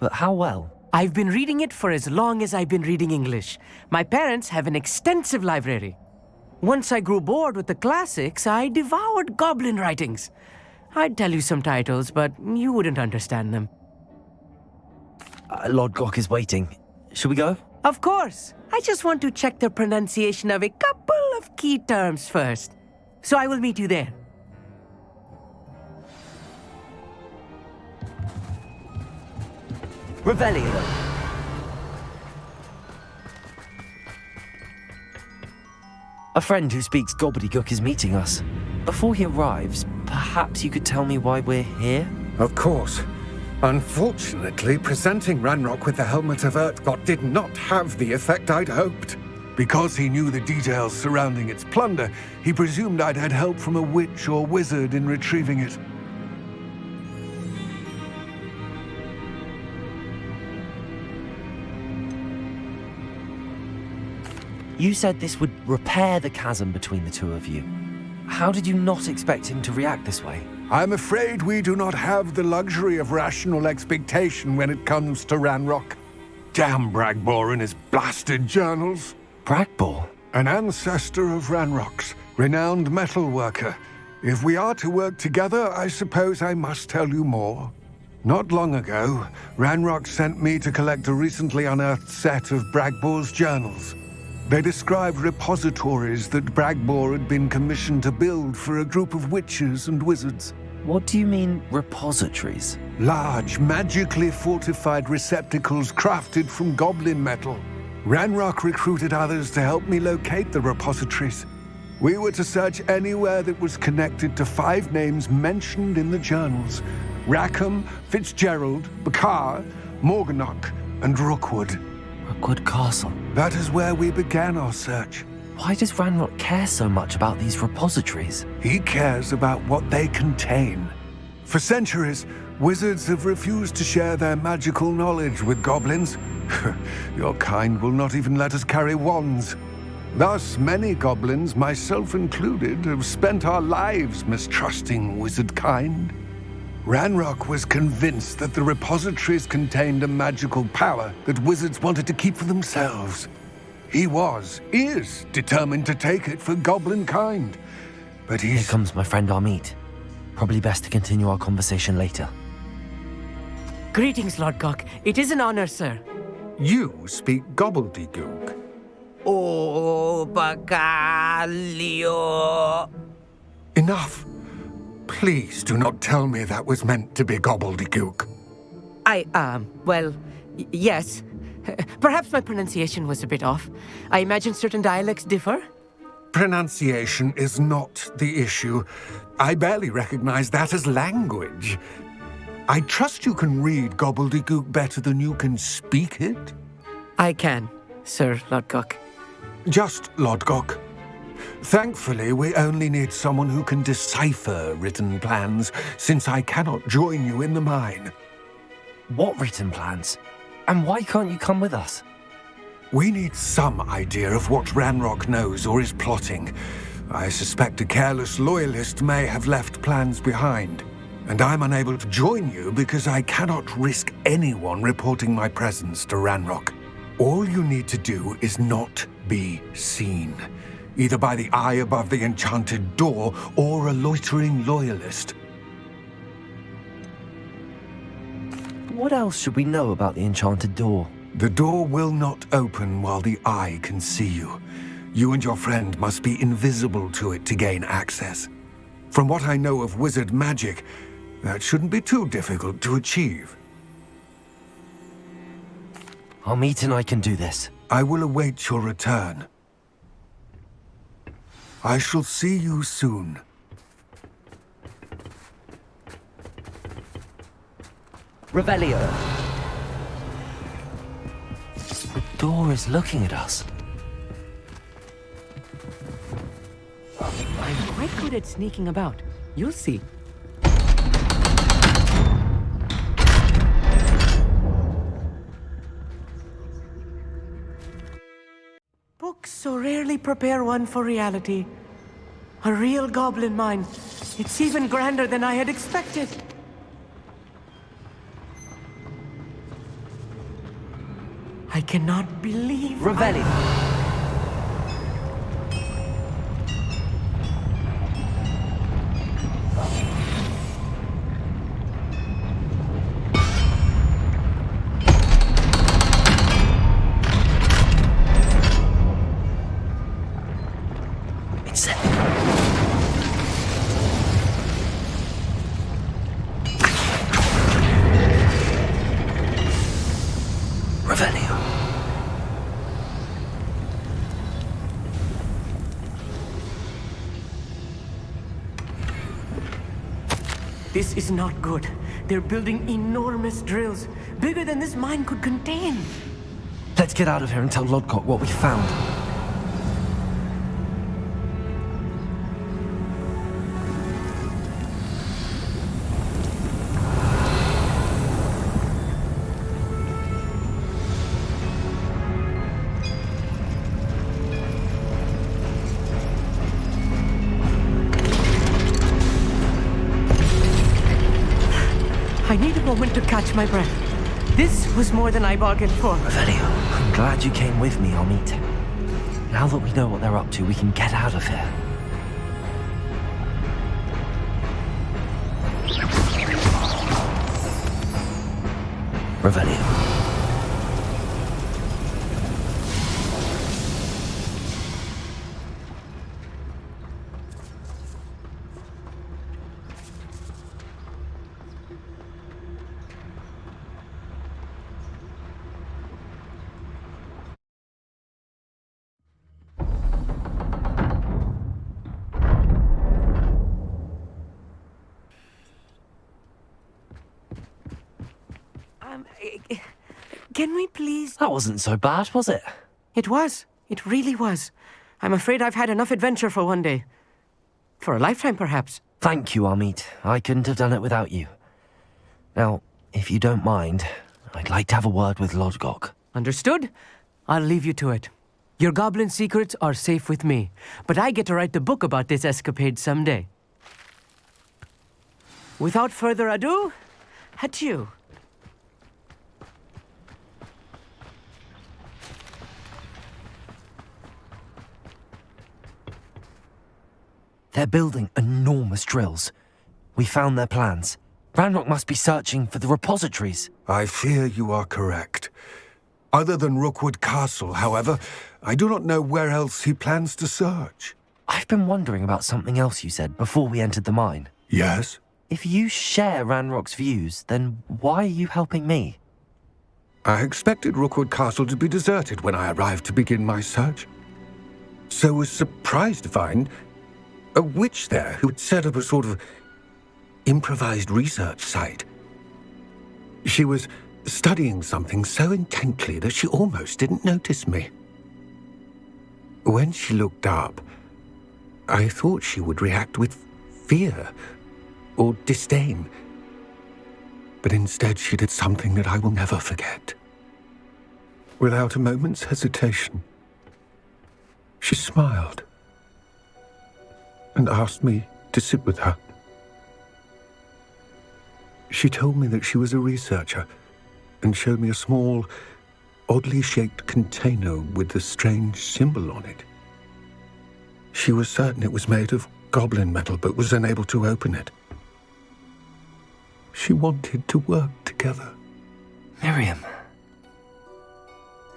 but how well? I've been reading it for as long as I've been reading English. My parents have an extensive library. Once I grew bored with the classics, I devoured goblin writings. I'd tell you some titles, but you wouldn't understand them. Lodgok is waiting. Should we go? Of course. I just want to check the pronunciation of a couple of key terms first. So I will meet you there. Revelio. A friend who speaks gobbledygook is meeting us. Before he arrives, perhaps you could tell me why we're here? Of course. Unfortunately, presenting Ranrock with the Helmet of Urtkot did not have the effect I'd hoped. Because he knew the details surrounding its plunder, he presumed I'd had help from a witch or wizard in retrieving it. You said this would repair the chasm between the two of you. How did you not expect him to react this way? I'm afraid we do not have the luxury of rational expectation when it comes to Ranrock. Damn Bragbor and his blasted journals. Bragbor? An ancestor of Ranrock's, renowned metal worker. If we are to work together, I suppose I must tell you more. Not long ago, Ranrock sent me to collect a recently unearthed set of Bragbor's journals. They described repositories that Bragbor had been commissioned to build for a group of witches and wizards. What do you mean, repositories? Large, magically fortified receptacles crafted from goblin metal. Ranrock recruited others to help me locate the repositories. We were to search anywhere that was connected to 5 names mentioned in the journals: Rackham, Fitzgerald, Bakar, Morganach, and Rookwood. Rookwood Castle? That is where we began our search. Why does Ranrock care so much about these repositories? He cares about what they contain. For centuries, wizards have refused to share their magical knowledge with goblins. Your kind will not even let us carry wands. Thus, many goblins, myself included, have spent our lives mistrusting wizard kind. Ranrock was convinced that the repositories contained a magical power that wizards wanted to keep for themselves. He is determined to take it for goblin kind. But Here comes my friend Amit. Probably best to continue our conversation later. Greetings, Lord Gok. It is an honor, sir. You speak gobbledygook. Oh, Bagalio. Enough. Please do not tell me that was meant to be gobbledygook. Yes. Perhaps my pronunciation was a bit off. I imagine certain dialects differ. Pronunciation is not the issue. I barely recognize that as language. I trust you can read gobbledygook better than you can speak it? I can, Sir Lord Gok. Just Lord Gok. Thankfully, we only need someone who can decipher written plans, since I cannot join you in the mine. What written plans? And why can't you come with us? We need some idea of what Ranrock knows or is plotting. I suspect a careless loyalist may have left plans behind. And I'm unable to join you because I cannot risk anyone reporting my presence to Ranrock. All you need to do is not be seen, either by the eye above the enchanted door or a loitering loyalist. What else should we know about the enchanted door? The door will not open while the eye can see you. You and your friend must be invisible to it to gain access. From what I know of wizard magic, that shouldn't be too difficult to achieve. Amit and I can do this. I will await your return. I shall see you soon. Revelio. The door is looking at us. I'm quite good at sneaking about. You'll see. Books so rarely prepare one for reality. A real goblin mine. It's even grander than I had expected. I cannot believe... Revelio. It's it. Revelio. This is not good. They're building enormous drills, bigger than this mine could contain. Let's get out of here and tell Lodcock what we found. I need a moment to catch my breath. This was more than I bargained for. Revelio, I'm glad you came with me, Amit. Now that we know what they're up to, we can get out of here. Revelio. Can we please... That wasn't so bad, was it? It was. It really was. I'm afraid I've had enough adventure for one day. For a lifetime, perhaps. Thank you, Amit. I couldn't have done it without you. Now, if you don't mind, I'd like to have a word with Lodgok. Understood? I'll leave you to it. Your goblin secrets are safe with me, but I get to write the book about this escapade someday. Without further ado, adieu. They're building enormous drills. We found their plans. Ranrock must be searching for the repositories. I fear you are correct. Other than Rookwood Castle, however, I do not know where else he plans to search. I've been wondering about something else you said before we entered the mine. Yes? If you share Ranrock's views, then why are you helping me? I expected Rookwood Castle to be deserted when I arrived to begin my search. So was surprised to find a witch there who had set up a sort of improvised research site. She was studying something so intently that she almost didn't notice me. When she looked up, I thought she would react with fear or disdain. But instead she did something that I will never forget. Without a moment's hesitation, she smiled and asked me to sit with her. She told me that she was a researcher and showed me a small, oddly shaped container with a strange symbol on it. She was certain it was made of goblin metal, but was unable to open it. She wanted to work together. Miriam.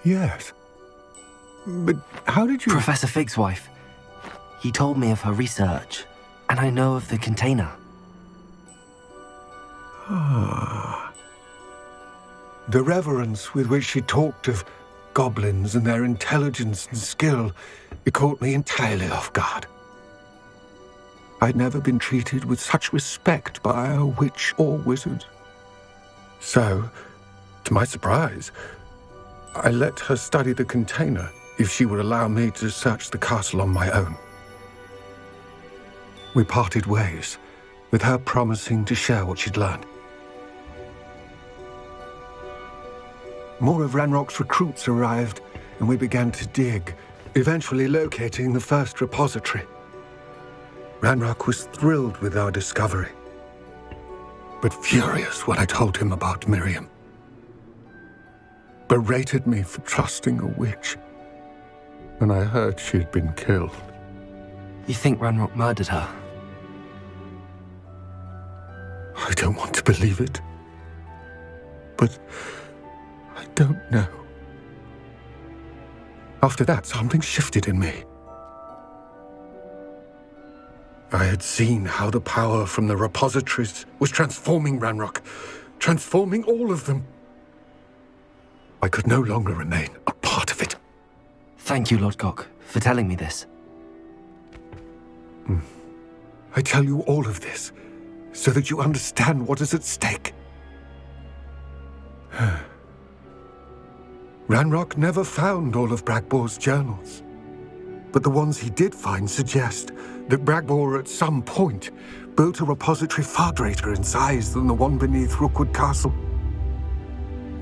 Yes. But how did you... Professor Fig's wife. He told me of her research, and I know of the container. Ah. The reverence with which she talked of goblins and their intelligence and skill, it caught me entirely off guard. I'd never been treated with such respect by a witch or wizard. So, to my surprise, I let her study the container if she would allow me to search the castle on my own. We parted ways, with her promising to share what she'd learned. More of Ranrock's recruits arrived, and we began to dig, eventually locating the first repository. Ranrock was thrilled with our discovery, but furious when I told him about Miriam. Berated me for trusting a witch when I heard she had been killed. You think Ranrock murdered her? I don't want to believe it, but I don't know. After that, something shifted in me. I had seen how the power from the repositories was transforming Ranrock, transforming all of them. I could no longer remain a part of it. Thank you, Lodgok, for telling me this. I tell you all of this so that you understand what is at stake. Ranrock never found all of Bragbor's journals, but the ones he did find suggest that Bragbor at some point built a repository far greater in size than the one beneath Rookwood Castle.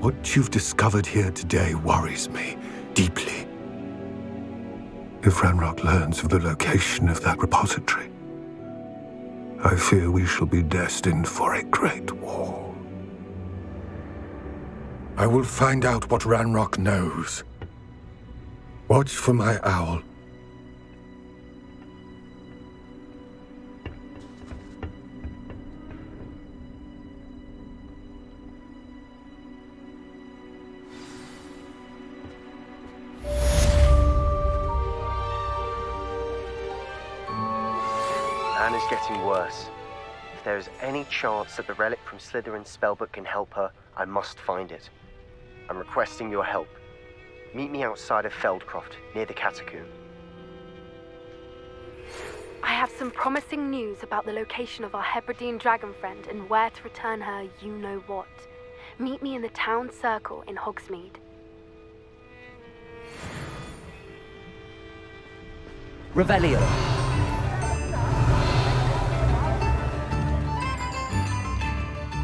What you've discovered here today worries me deeply. If Ranrock learns of the location of that repository, I fear we shall be destined for a great war. I will find out what Ranrock knows. Watch for my owl. Anne is getting worse. If there is any chance that the relic from Slytherin's spellbook can help her, I must find it. I'm requesting your help. Meet me outside of Feldcroft, near the Catacomb. I have some promising news about the location of our Hebridean dragon friend and where to return her you-know-what. Meet me in the town circle in Hogsmeade. Revelio.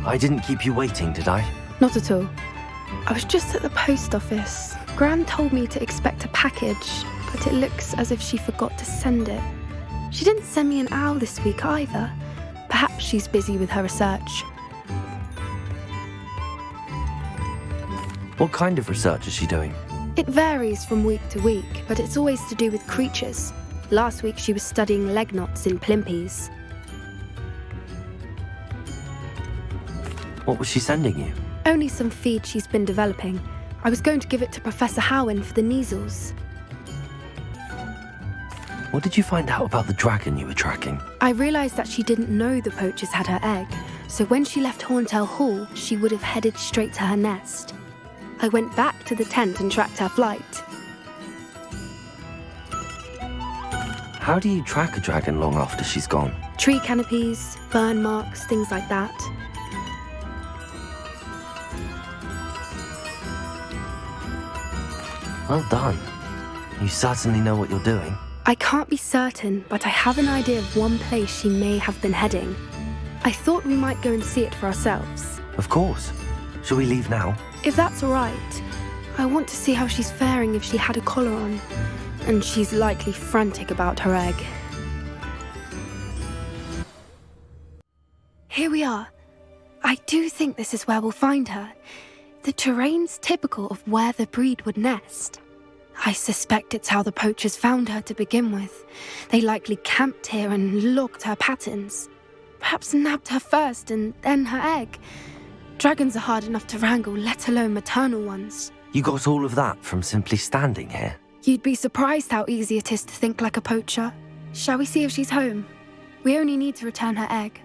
I didn't keep you waiting, did I? Not at all. I was just at the post office. Gran told me to expect a package, but it looks as if she forgot to send it. She didn't send me an owl this week either. Perhaps she's busy with her research. What kind of research is she doing? It varies from week to week, but it's always to do with creatures. Last week she was studying leg knots in plimpies. What was she sending you? Only some feed she's been developing. I was going to give it to Professor Howen for the measles. What did you find out about the dragon you were tracking? I realised that she didn't know the poachers had her egg, so when she left Horntail Hall, she would have headed straight to her nest. I went back to the tent and tracked her flight. How do you track a dragon long after she's gone? Tree canopies, burn marks, things like that. Well done. You certainly know what you're doing. I can't be certain, but I have an idea of one place she may have been heading. I thought we might go and see it for ourselves. Of course. Shall we leave now? If that's all right. I want to see how she's faring if she had a collar on. And she's likely frantic about her egg. Here we are. I do think this is where we'll find her. The terrain's typical of where the breed would nest. I suspect it's how the poachers found her to begin with. They likely camped here and logged her patterns. Perhaps nabbed her first and then her egg. Dragons are hard enough to wrangle, let alone maternal ones. You got all of that from simply standing here? You'd be surprised how easy it is to think like a poacher. Shall we see if she's home? We only need to return her egg.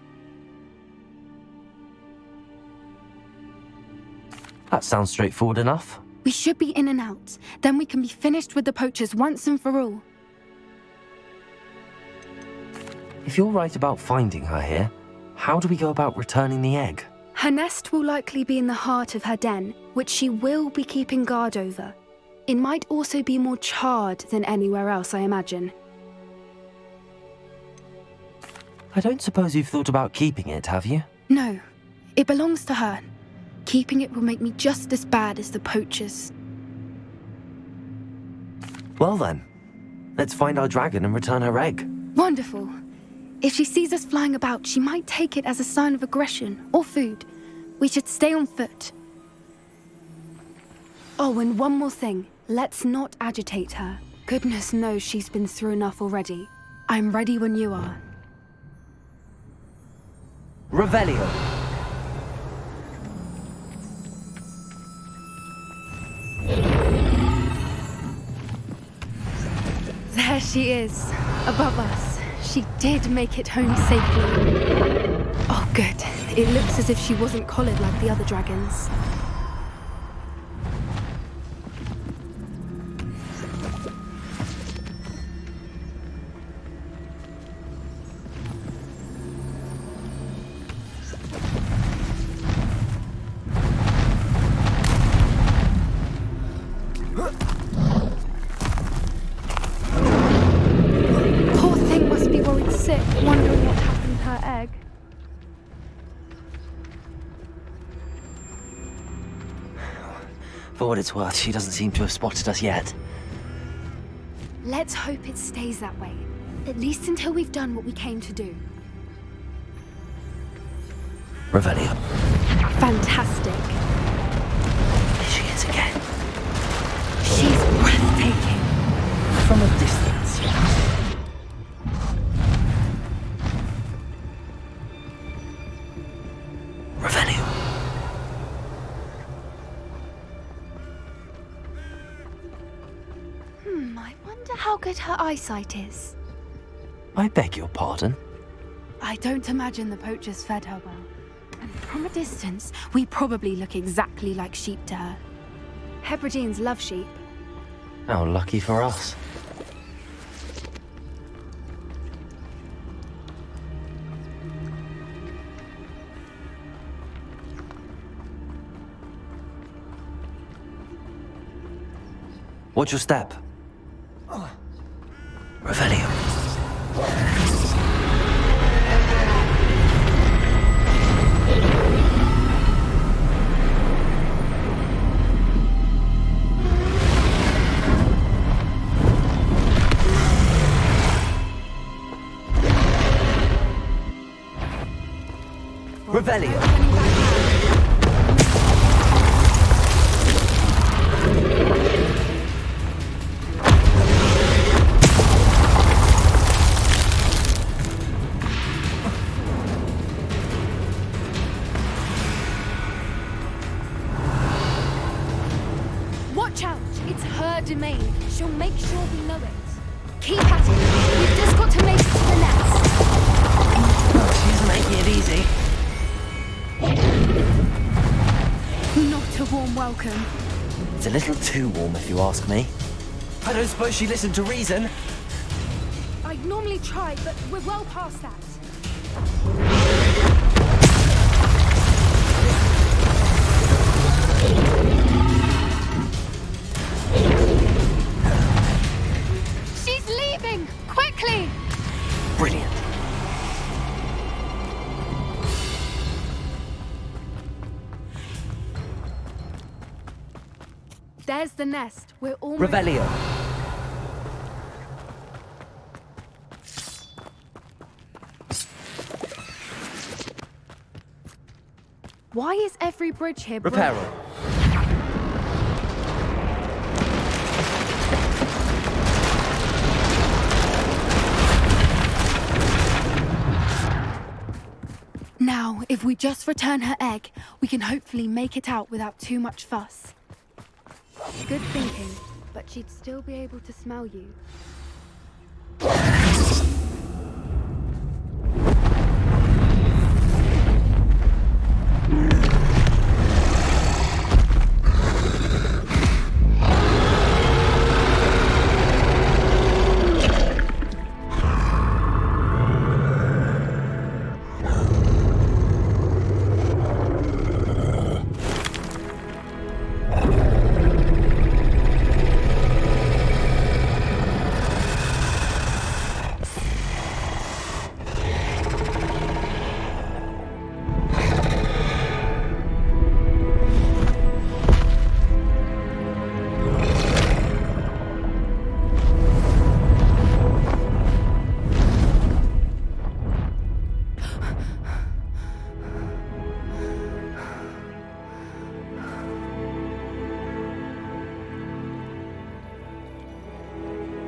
That sounds straightforward enough. We should be in and out. Then we can be finished with the poachers once and for all. If you're right about finding her here, how do we go about returning the egg? Her nest will likely be in the heart of her den, which she will be keeping guard over. It might also be more charred than anywhere else, I imagine. I don't suppose you've thought about keeping it, have you? No, it belongs to her. Keeping it will make me just as bad as the poachers. Well then, let's find our dragon and return her egg. Wonderful. If she sees us flying about, she might take it as a sign of aggression or food. We should stay on foot. Oh, and one more thing. Let's not agitate her. Goodness knows she's been through enough already. I'm ready when you are. Revelio. There she is, above us. She did make it home safely. Oh, good. It looks as if she wasn't collared like the other dragons. Wondering what happened to her egg. For what it's worth, she doesn't seem to have spotted us yet. Let's hope it stays that way. At least until we've done what we came to do. Revelio. Fantastic. There she is again. She's breathtaking. From a distance. Revelio. I wonder how good her eyesight is. I beg your pardon? I don't imagine the poachers fed her well. And from a distance, we probably look exactly like sheep to her. Hebrideans love sheep. How lucky for us. Watch your step. Revelio. Revelio. Watch out! It's her domain. She'll make sure we know it. Keep at it. We've just got to make it to the nest. She's making it easy. Not a warm welcome. It's a little too warm, if you ask me. I don't suppose she listened to reason. I'd normally try, but we're well past that. She's leaving! Quickly! Brilliant. There's the nest. We're almost... Revelio. Why is every bridge here broken? Reparo. Now, if we just return her egg, we can hopefully make it out without too much fuss. Good thinking, but she'd still be able to smell you.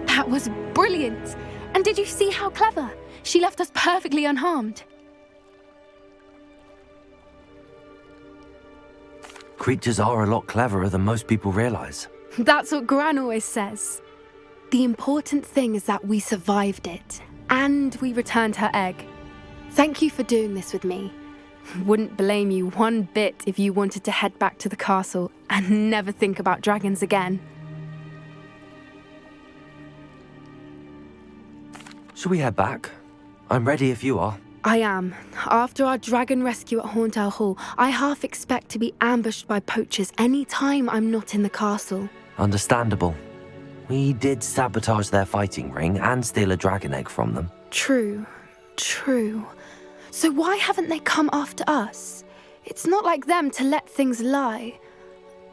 That was brilliant! And did you see how clever? She left us perfectly unharmed. Creatures are a lot cleverer than most people realize. That's what Gran always says. The important thing is that we survived it, and we returned her egg. Thank you for doing this with me. Wouldn't blame you one bit if you wanted to head back to the castle and never think about dragons again. Shall we head back? I'm ready if you are. I am. After our dragon rescue at Hauntow Hall, I half expect to be ambushed by poachers any time I'm not in the castle. Understandable. We did sabotage their fighting ring and steal a dragon egg from them. True. So why haven't they come after us? It's not like them to let things lie.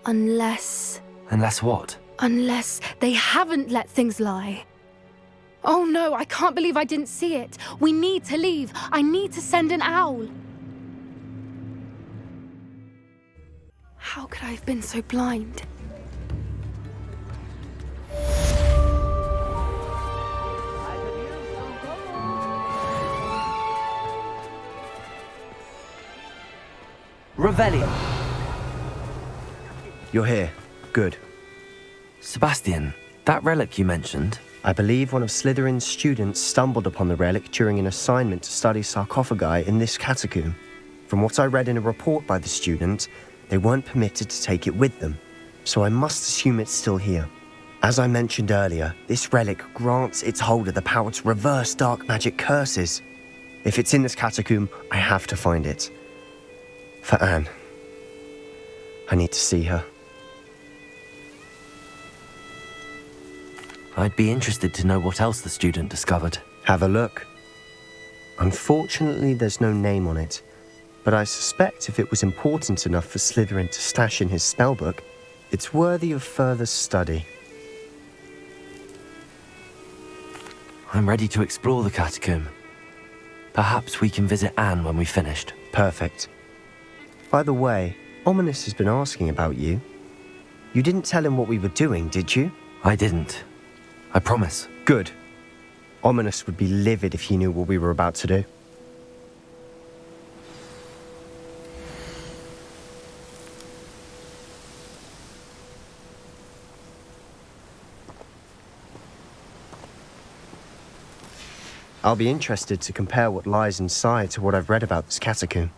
Unless what? Unless they haven't let things lie. Oh no, I can't believe I didn't see it. We need to leave. I need to send an owl. How could I have been so blind? Revelio. You're here. Good. Sebastian, that relic you mentioned... I believe one of Slytherin's students stumbled upon the relic during an assignment to study sarcophagi in this catacomb. From what I read in a report by the student, they weren't permitted to take it with them, so I must assume it's still here. As I mentioned earlier, this relic grants its holder the power to reverse dark magic curses. If it's in this catacomb, I have to find it. For Anne. I need to see her. I'd be interested to know what else the student discovered. Have a look. Unfortunately, there's no name on it, but I suspect if it was important enough for Slytherin to stash in his spellbook, it's worthy of further study. I'm ready to explore the catacomb. Perhaps we can visit Anne when we've finished. Perfect. By the way, Ominous has been asking about you. You didn't tell him what we were doing, did you? I didn't. I promise. Good. Ominous would be livid if he knew what we were about to do. I'll be interested to compare what lies inside to what I've read about this catacomb.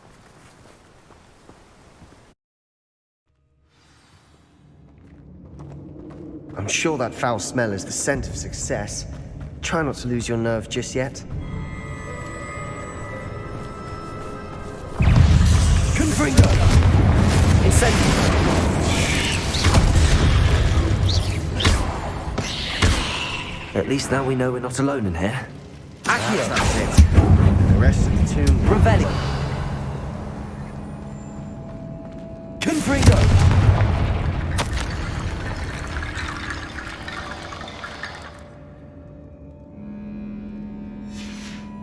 I'm sure that foul smell is the scent of success. Try not to lose your nerve just yet. Confringo! Incendio! At least now we know we're not alone in here. Accio! That's it. The rest of the tomb... Revelli! Confringo!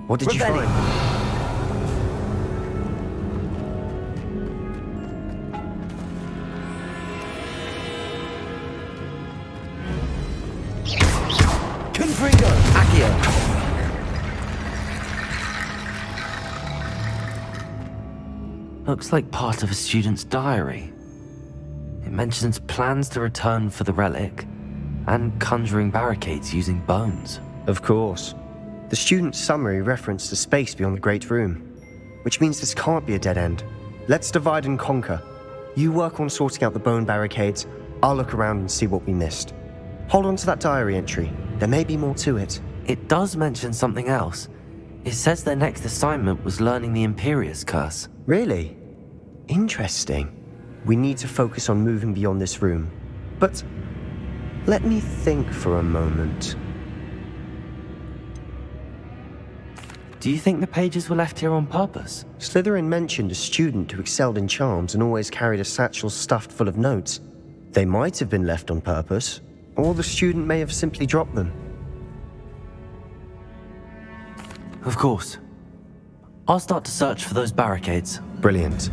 What did you find? Confringo! Accio! Looks like part of a student's diary. It mentions plans to return for the relic and conjuring barricades using bones. Of course. The student's summary referenced a space beyond the Great Room, which means this can't be a dead end. Let's divide and conquer. You work on sorting out the bone barricades, I'll look around and see what we missed. Hold on to that diary entry. There may be more to it. It does mention something else. It says their next assignment was learning the Imperius Curse. Really? Interesting. We need to focus on moving beyond this room. But let me think for a moment. Do you think the pages were left here on purpose? Slytherin mentioned a student who excelled in charms and always carried a satchel stuffed full of notes. They might have been left on purpose, or the student may have simply dropped them. Of course. I'll start to search for those barricades. Brilliant.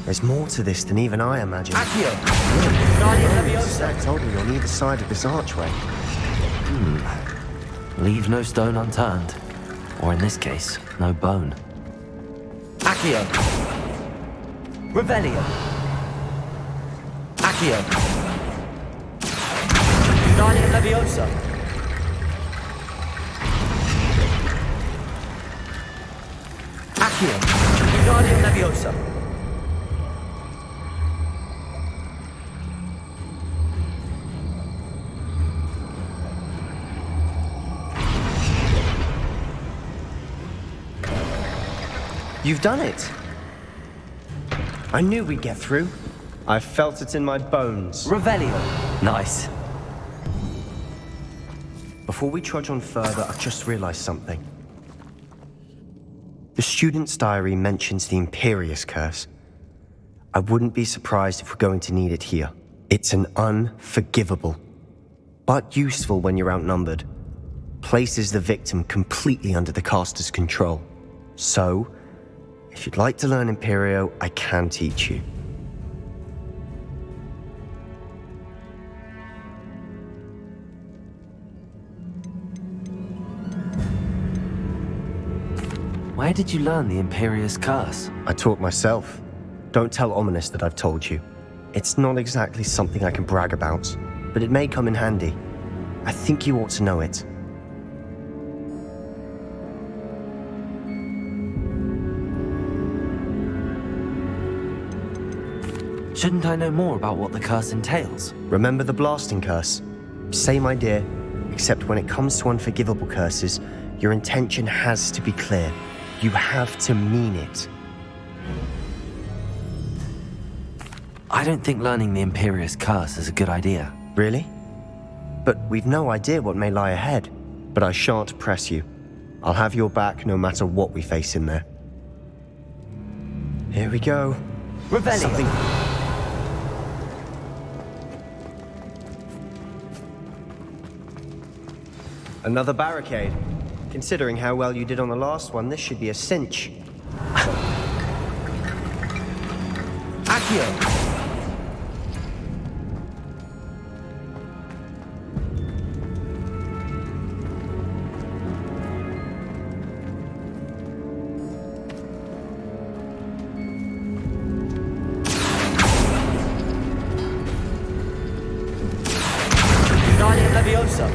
There's more to this than even I imagined. Accio! Stacked oddly on either side of this archway. Leave no stone unturned. Or in this case, no bone. Accio! Revelio! Accio! Guardian Leviosa! Accio! Guardian Leviosa! You've done it! I knew we'd get through. I felt it in my bones. Revelio! Nice. Before we trudge on further, I've just realized something. The student's diary mentions the Imperius Curse. I wouldn't be surprised if we're going to need it here. It's an unforgivable, but useful when you're outnumbered. Places the victim completely under the caster's control. So, if you'd like to learn Imperio, I can teach you. Where did you learn the Imperius Curse? I taught myself. Don't tell Ominous that I've told you. It's not exactly something I can brag about, but it may come in handy. I think you ought to know it. Shouldn't I know more about what the curse entails? Remember the blasting curse? Same idea, except when it comes to unforgivable curses, your intention has to be clear. You have to mean it. I don't think learning the Imperius Curse is a good idea. Really? but we've no idea what may lie ahead. But I shan't press you. I'll have your back no matter what we face in there. Here we go. Revelio! Something... Another barricade. Considering how well you did on the last one, this should be a cinch. Accio! Leviosa.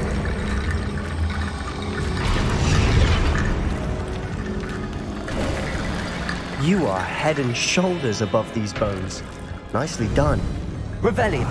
You are head and shoulders above these bones. Nicely done. Revelio.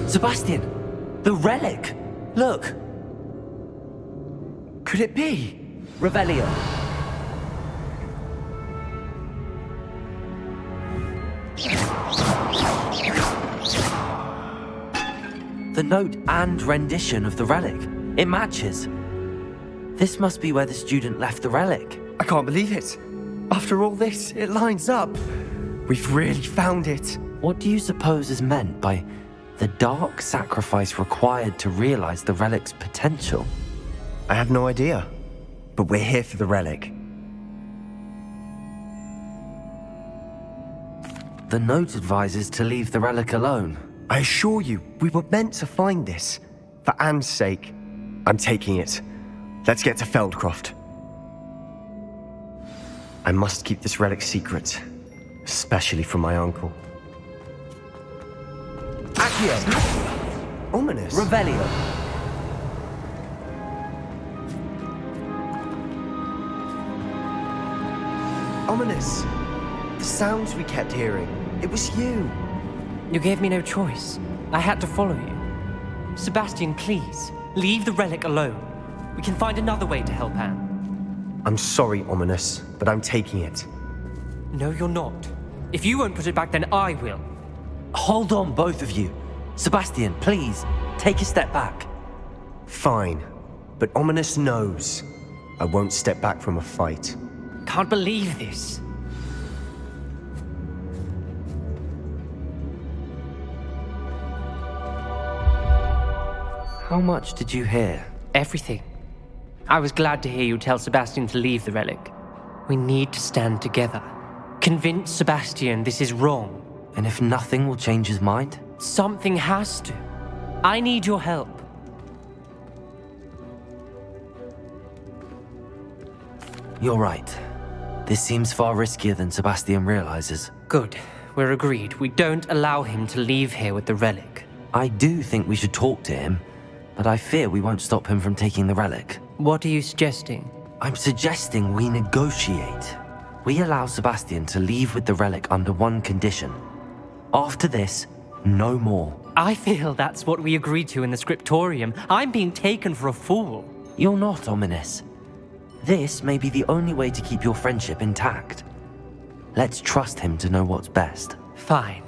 Sebastian! The relic! Look! Could it be? Revelio. The note and rendition of the relic. It matches. This must be where the student left the relic. I can't believe it. After all this, it lines up. We've really found it. What do you suppose is meant by the dark sacrifice required to realize the relic's potential? I have no idea, but we're here for the relic. The note advises to leave the relic alone. I assure you, we were meant to find this. For Anne's sake, I'm taking it. Let's get to Feldcroft. I must keep this relic secret, especially from my uncle. Accio! Ominous. Revelio. Ominous. The sounds we kept hearing. It was you. You gave me no choice. I had to follow you. Sebastian, please, leave the relic alone. We can find another way to help Anne. I'm sorry, Ominous, but I'm taking it. No, you're not. If you won't put it back, then I will. Hold on, both of you. Sebastian, please, take a step back. Fine, but Ominous knows I won't step back from a fight. Can't believe this. How much did you hear? Everything. I was glad to hear you tell Sebastian to leave the relic. We need to stand together. Convince Sebastian this is wrong. And if nothing will change his mind? Something has to. I need your help. You're right. This seems far riskier than Sebastian realizes. Good. We're agreed. We don't allow him to leave here with the relic. I do think we should talk to him, but I fear we won't stop him from taking the relic. What are you suggesting? I'm suggesting we negotiate. We allow Sebastian to leave with the relic under one condition. After this, no more. I feel that's what we agreed to in the scriptorium. I'm being taken for a fool. You're not, Ominous. This may be the only way to keep your friendship intact. Let's trust him to know what's best. Fine.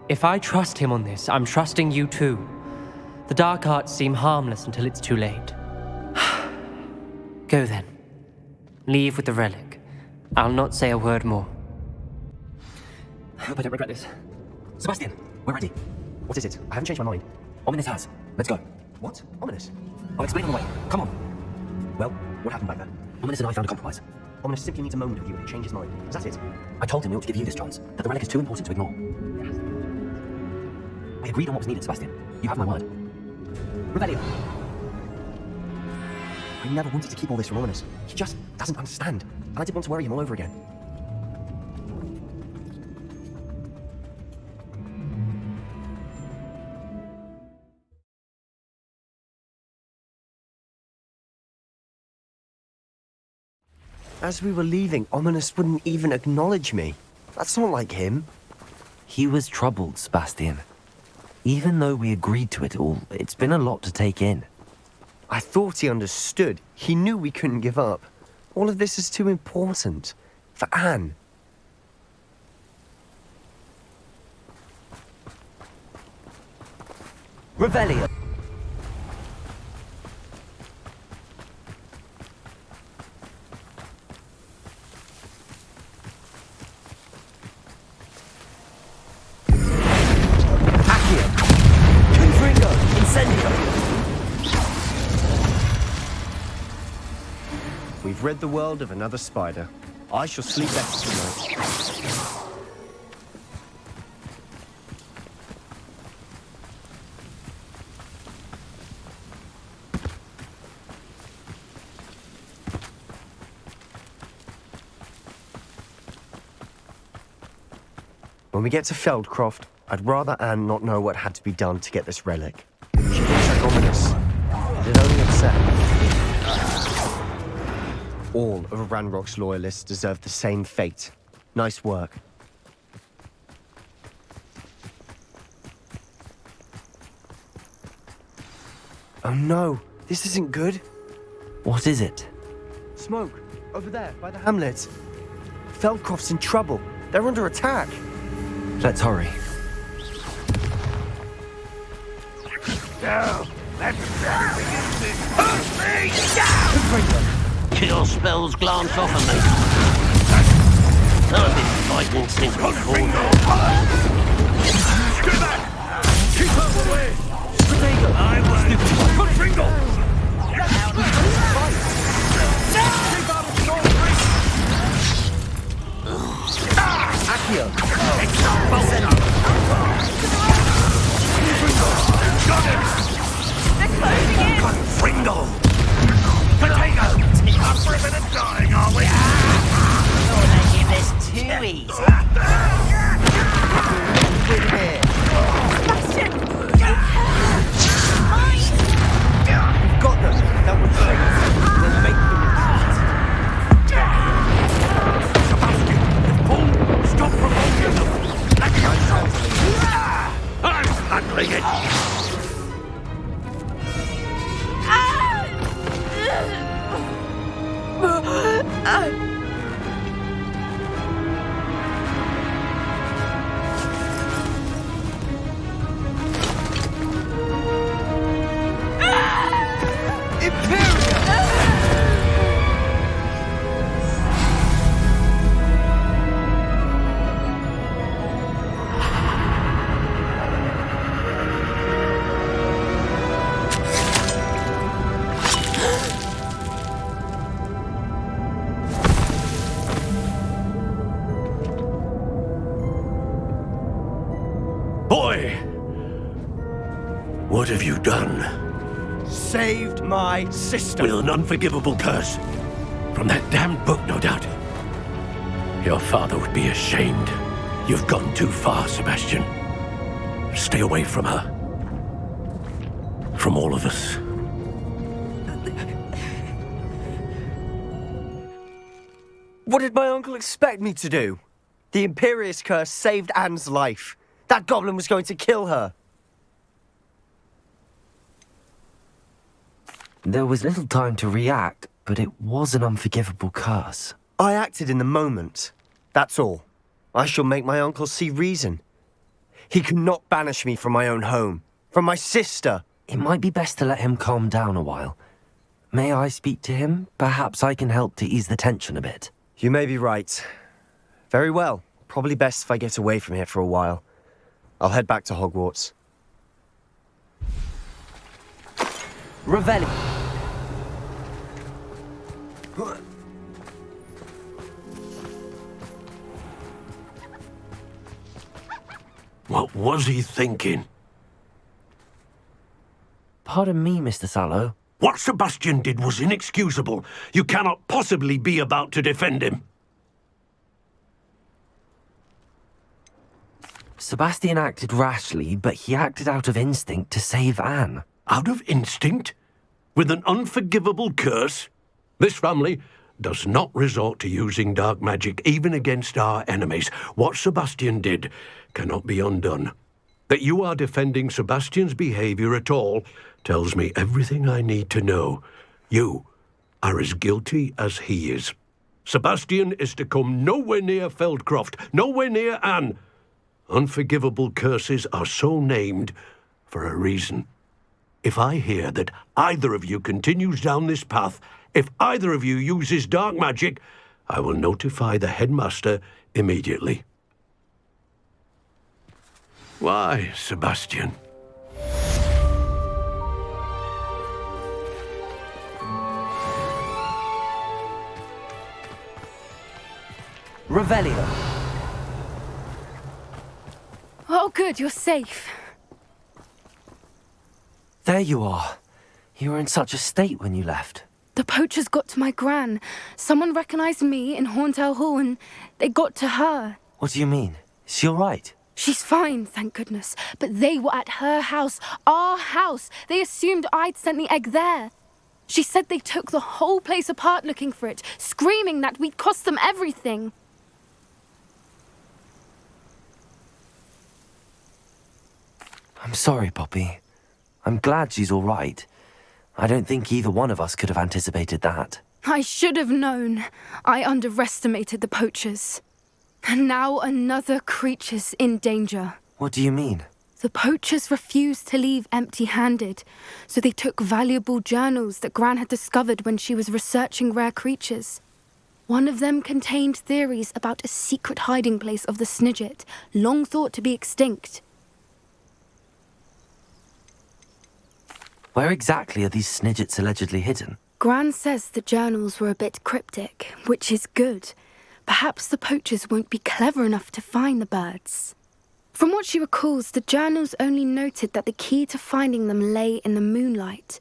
If I trust him on this, I'm trusting you too. The dark arts seem harmless until it's too late. Go then. Leave with the relic. I'll not say a word more. I hope I don't regret this. Sebastian, we're ready. What is it? I haven't changed my mind. Ominous has. Let's go. What? Ominous? I'll explain on the way. Come on. Well, what happened back then? Ominous and I found a compromise. Ominous simply needs a moment with you to change his mind. Is that it? I told him we ought to give you this chance, that the relic is too important to ignore. We agreed on what was needed, Sebastian. You have my word. Revelio. I never wanted to keep all this from Ominous. He just doesn't understand. And I didn't want to worry him all over again. As we were leaving, Ominous wouldn't even acknowledge me. That's not like him. He was troubled, Sebastian. Even though we agreed to it all, it's been a lot to take in. I thought he understood. He knew we couldn't give up. All of this is too important. For Anne. Revelio. We've rid the world of another spider. I shall sleep better tonight. When we get to Feldcroft, I'd rather Anne not know what had to be done to get this relic. She thinks I'm ominous. It only upset. All of Ranrock's loyalists deserve the same fate. Nice work. Oh no, this isn't good. What is it? Smoke, over there, by the hamlet. Feldcroft's in trouble. They're under attack. Let's hurry. Now, let's begin this. Push me down! Kill spells glance off of me. I've been fighting since before. Get back! Keep out of the way! I will. Put Pringle! Keep out of your reach! Accio! Got him! Got Pringle! Potato! I'm ripping and dying, are we? Oh, they give this too easy. We've got them. That will change. We'll make them. Sebastian, pull! Stop provoking them! Let go! I'm handling it! What have you done? Saved my sister. With an unforgivable curse. From that damned book, no doubt. Your father would be ashamed. You've gone too far, Sebastian. Stay away from her. From all of us. What did my uncle expect me to do? The Imperious curse saved Anne's life. That goblin was going to kill her. There was little time to react, but it was an unforgivable curse. I acted in the moment. That's all. I shall make my uncle see reason. He cannot banish me from my own home, from my sister. It might be best to let him calm down a while. May I speak to him? Perhaps I can help to ease the tension a bit. You may be right. Very well. Probably best if I get away from here for a while. I'll head back to Hogwarts. Revelli. What was he thinking? Pardon me, Mr. Sallow. What Sebastian did was inexcusable. You cannot possibly be about to defend him. Sebastian acted rashly, but he acted out of instinct to save Anne. Out of instinct? With an unforgivable curse? This family, does not resort to using dark magic even against our enemies. What Sebastian did cannot be undone. That you are defending Sebastian's behavior at all tells me everything I need to know. You are as guilty as he is. Sebastian is to come nowhere near Feldcroft, nowhere near Anne. Unforgivable curses are so named for a reason. If I hear that either of you continues down this path, if either of you uses dark magic, I will notify the headmaster immediately. Why, Sebastian? Revelio. Oh, good, you're safe. There you are. You were in such a state when you left. The poachers got to my gran. Someone recognized me in Horntail Hall and they got to her. What do you mean? Is she all right? She's fine, thank goodness. But they were at her house, our house. They assumed I'd sent the egg there. She said they took the whole place apart looking for it, screaming that we'd cost them everything. I'm sorry, Poppy. I'm glad she's all right. I don't think either one of us could have anticipated that. I should have known. I underestimated the poachers. And now another creature's in danger. What do you mean? The poachers refused to leave empty-handed, so they took valuable journals that Gran had discovered when she was researching rare creatures. One of them contained theories about a secret hiding place of the Snidget, long thought to be extinct. Where exactly are these Snidgets allegedly hidden? Gran says the journals were a bit cryptic, which is good. Perhaps the poachers won't be clever enough to find the birds. From what she recalls, the journals only noted that the key to finding them lay in the moonlight.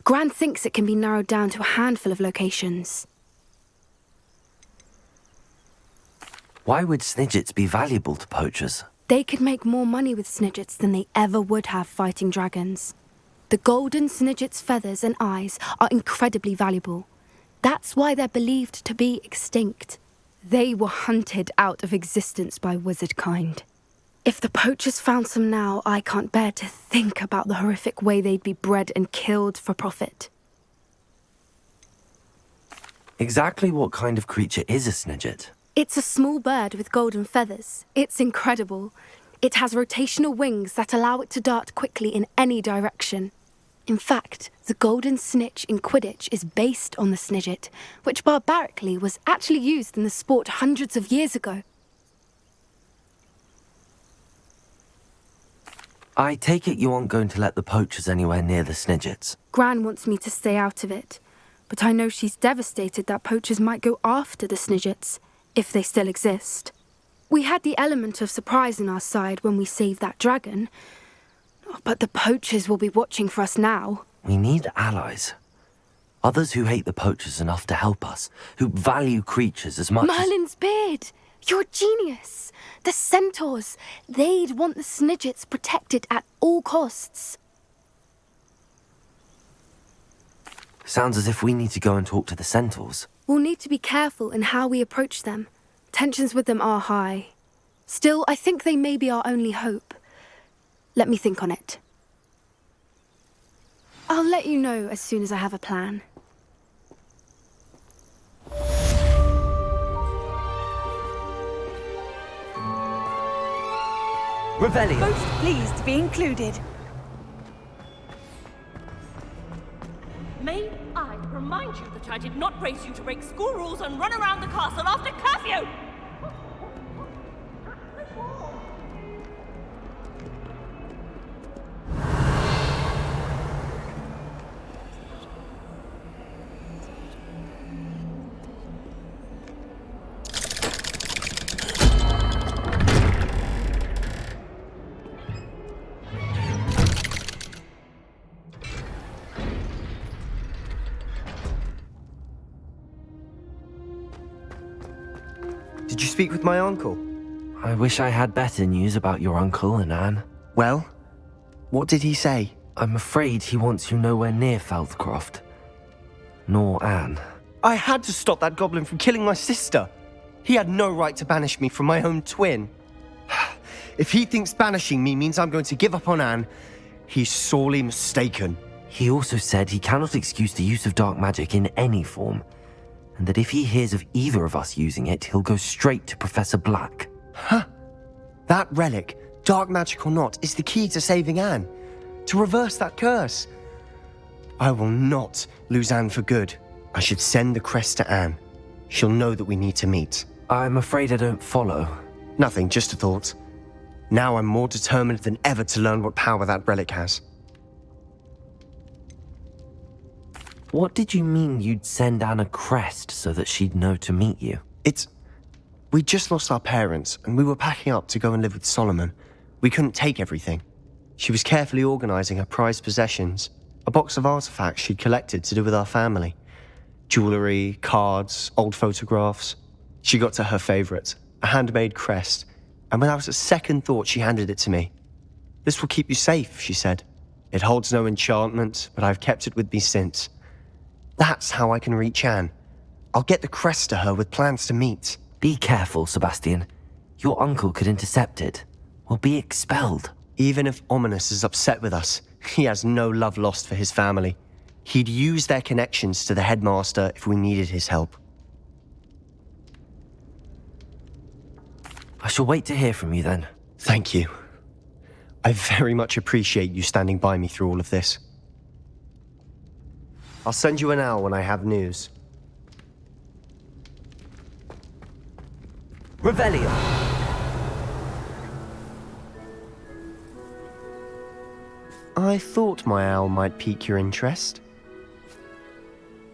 Gran thinks it can be narrowed down to a handful of locations. Why would Snidgets be valuable to poachers? They could make more money with Snidgets than they ever would have fighting dragons. The golden Snidget's feathers and eyes are incredibly valuable. That's why they're believed to be extinct. They were hunted out of existence by wizard kind. If the poachers found some now, I can't bear to think about the horrific way they'd be bred and killed for profit. Exactly what kind of creature is a Snidget? It's a small bird with golden feathers. It's incredible. It has rotational wings that allow it to dart quickly in any direction. In fact, the golden snitch in Quidditch is based on the Snidget, which barbarically was actually used in the sport hundreds of years ago. I take it you aren't going to let the poachers anywhere near the Snidgets. Gran wants me to stay out of it, but I know she's devastated that poachers might go after the Snidgets, if they still exist. We had the element of surprise on our side when we saved that dragon, but the poachers will be watching for us now. We need allies. Others who hate the poachers enough to help us, who value creatures as much Merlin's beard! You're a genius! The centaurs! They'd want the Snidgets protected at all costs. Sounds as if we need to go and talk to the centaurs. We'll need to be careful in how we approach them. Tensions with them are high. Still, I think they may be our only hope. Let me think on it. I'll let you know as soon as I have a plan. Revelio. Most pleased to be included. May I remind you that I did not raise you to break school rules and run around the castle after curfew! Did you speak with my uncle? I wish I had better news about your uncle and Anne. Well, what did he say? I'm afraid he wants you nowhere near Feldcroft. Nor Anne. I had to stop that goblin from killing my sister. He had no right to banish me from my own twin. If he thinks banishing me means I'm going to give up on Anne, he's sorely mistaken. He also said he cannot excuse the use of dark magic in any form, and that if he hears of either of us using it, he'll go straight to Professor Black. Huh? That relic, dark magic or not, is the key to saving Anne. To reverse that curse. I will not lose Anne for good. I should send the crest to Anne. She'll know that we need to meet. I'm afraid I don't follow. Nothing, just a thought. Now I'm more determined than ever to learn what power that relic has. What did you mean you'd send Anne a crest so that she'd know to meet you? We just lost our parents, and we were packing up to go and live with Solomon. We couldn't take everything. She was carefully organizing her prized possessions, a box of artifacts she'd collected to do with our family. Jewelry, cards, old photographs. She got to her favorite, a handmade crest, and without a second thought she handed it to me. "This will keep you safe," she said. "It holds no enchantment, but I've kept it with me since. That's how I can reach Anne. I'll get the crest to her with plans to meet." Be careful, Sebastian. Your uncle could intercept it. We'll be expelled. Even if Ominous is upset with us, he has no love lost for his family. He'd use their connections to the headmaster if we needed his help. I shall wait to hear from you then. Thank you. I very much appreciate you standing by me through all of this. I'll send you an owl when I have news. Revelio. I thought my owl might pique your interest.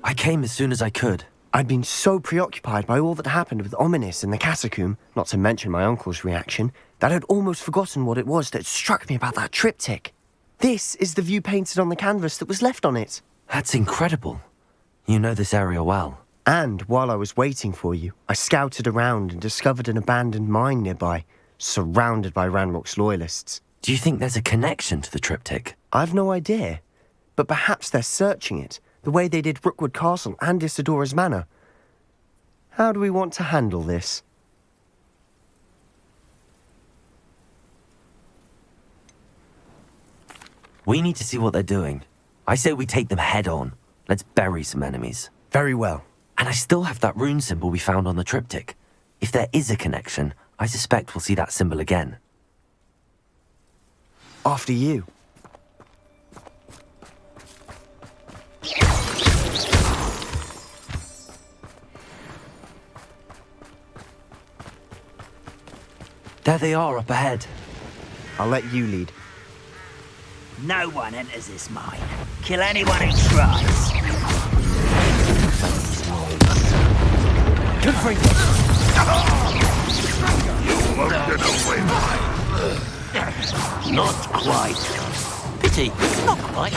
I came as soon as I could. I'd been so preoccupied by all that happened with Ominous in the catacomb, not to mention my uncle's reaction, that I'd almost forgotten what it was that struck me about that triptych. This is the view painted on the canvas that was left on it. That's incredible. You know this area well. And while I was waiting for you, I scouted around and discovered an abandoned mine nearby, surrounded by Ranrock's loyalists. Do you think there's a connection to the triptych? I've no idea, but perhaps they're searching it, the way they did Rookwood Castle and Isidora's Manor. How do we want to handle this? We need to see what they're doing. I say we take them head on. Let's bury some enemies. Very well. And I still have that rune symbol we found on the triptych. If there is a connection, I suspect we'll see that symbol again. After you. There they are up ahead. I'll let you lead. No one enters this mine. Kill anyone who tries. Good for you. You won't get away with Not quite. Pity, not quite.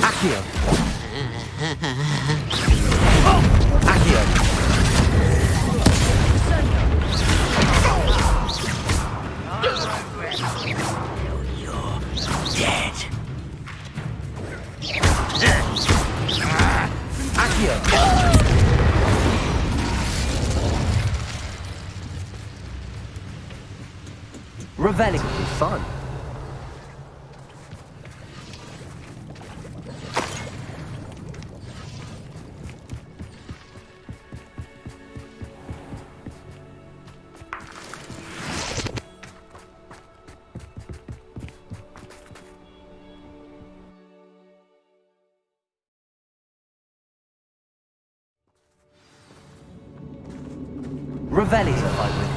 Accio. Accio. You're dead. Accio. Revelio. It'll be fun. Revelio to fight with.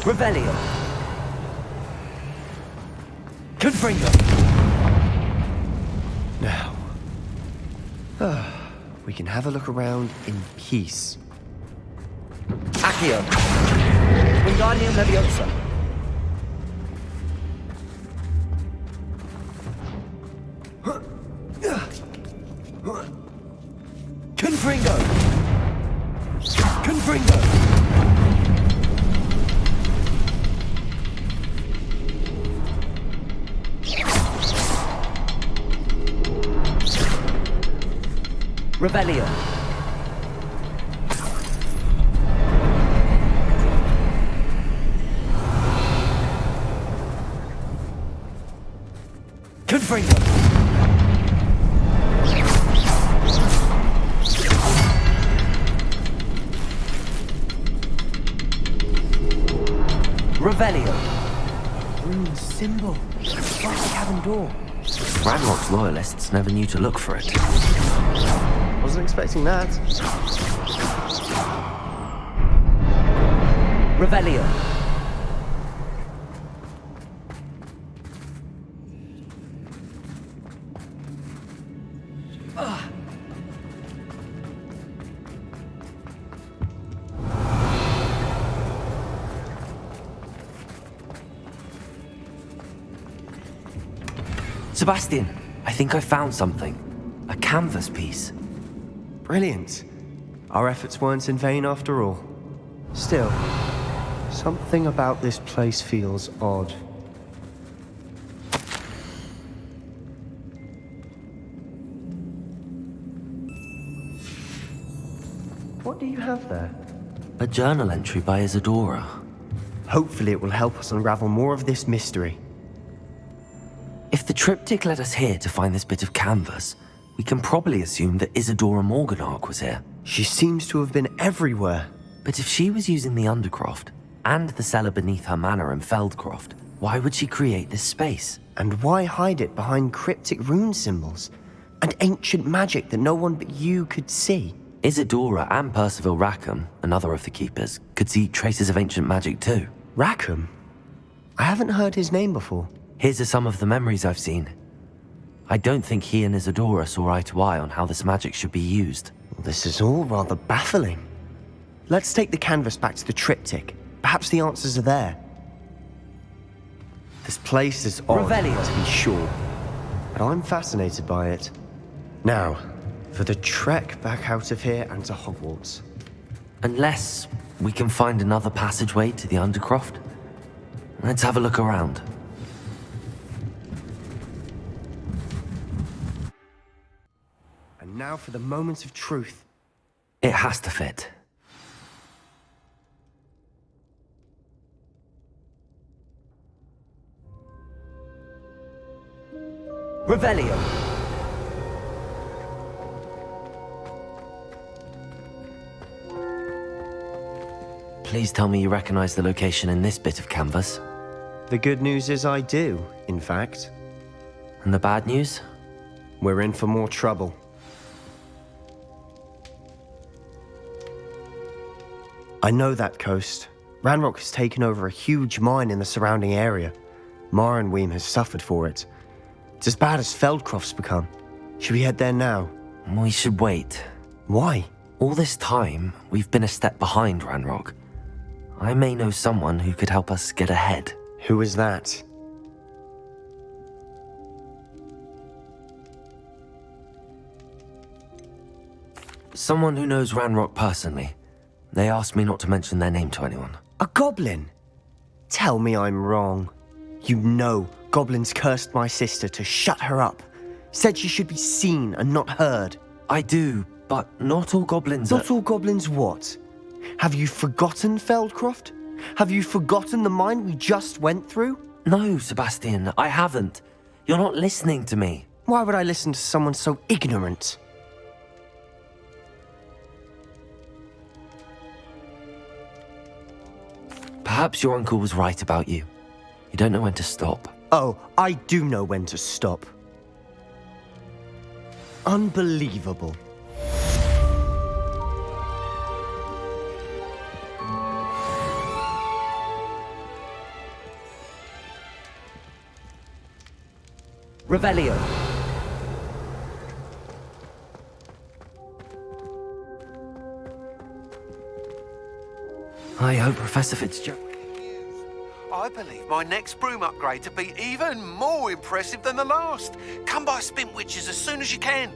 Revelio. Confringo. Now. We can have a look around in peace. Accio. Wingardium Leviosa. Confringo! Revelio. Confringo! Revelio. Rune symbol. Like the cabin door. Ranrock's loyalists never knew to look for it. Wasn't expecting that. Revelio. Sebastian, I think I found something. A canvas piece. Brilliant. Our efforts weren't in vain after all. Still, something about this place feels odd. What do you have there? A journal entry by Isadora. Hopefully it will help us unravel more of this mystery. If the triptych led us here to find this bit of canvas, we can probably assume that Isadora Morganark was here. She seems to have been everywhere. But if she was using the Undercroft, and the cellar beneath her manor in Feldcroft, why would she create this space? And why hide it behind cryptic rune symbols? And ancient magic that no one but you could see? Isadora and Percival Rackham, another of the Keepers, could see traces of ancient magic too. Rackham? I haven't heard his name before. Here's are some of the memories I've seen. I don't think he and Isadora saw eye to eye on how this magic should be used. This is all rather baffling. Let's take the canvas back to the triptych. Perhaps the answers are there. This place is odd, Revelio. to be sure, but I'm fascinated by it. Now, for the trek back out of here and to Hogwarts. Unless we can find another passageway to the Undercroft. Let's have a look around. And now for the moment of truth. It has to fit. Revelio. Please tell me you recognize the location in this bit of canvas. The good news is I do, in fact. And the bad news? We're in for more trouble. I know that coast. Ranrock has taken over a huge mine in the surrounding area. Marrenweem has suffered for it. It's as bad as Feldcroft's become. Should we head there now? We should wait. Why? All this time, we've been a step behind Ranrock. I may know someone who could help us get ahead. Who is that? Someone who knows Ranrock personally. They asked me not to mention their name to anyone. A goblin? Tell me I'm wrong. You know goblins cursed my sister to shut her up. Said she should be seen and not heard. I do, but not all goblins Not all goblins what? Have you forgotten Feldcroft? Have you forgotten the mine we just went through? No, Sebastian, I haven't. You're not listening to me. Why would I listen to someone so ignorant? Perhaps your uncle was right about you. You don't know when to stop. Oh, I do know when to stop. Unbelievable. Revelio. I hope Professor Fitzgerald... I believe my next broom upgrade to be even more impressive than the last. Come by Spintwitches as soon as you can.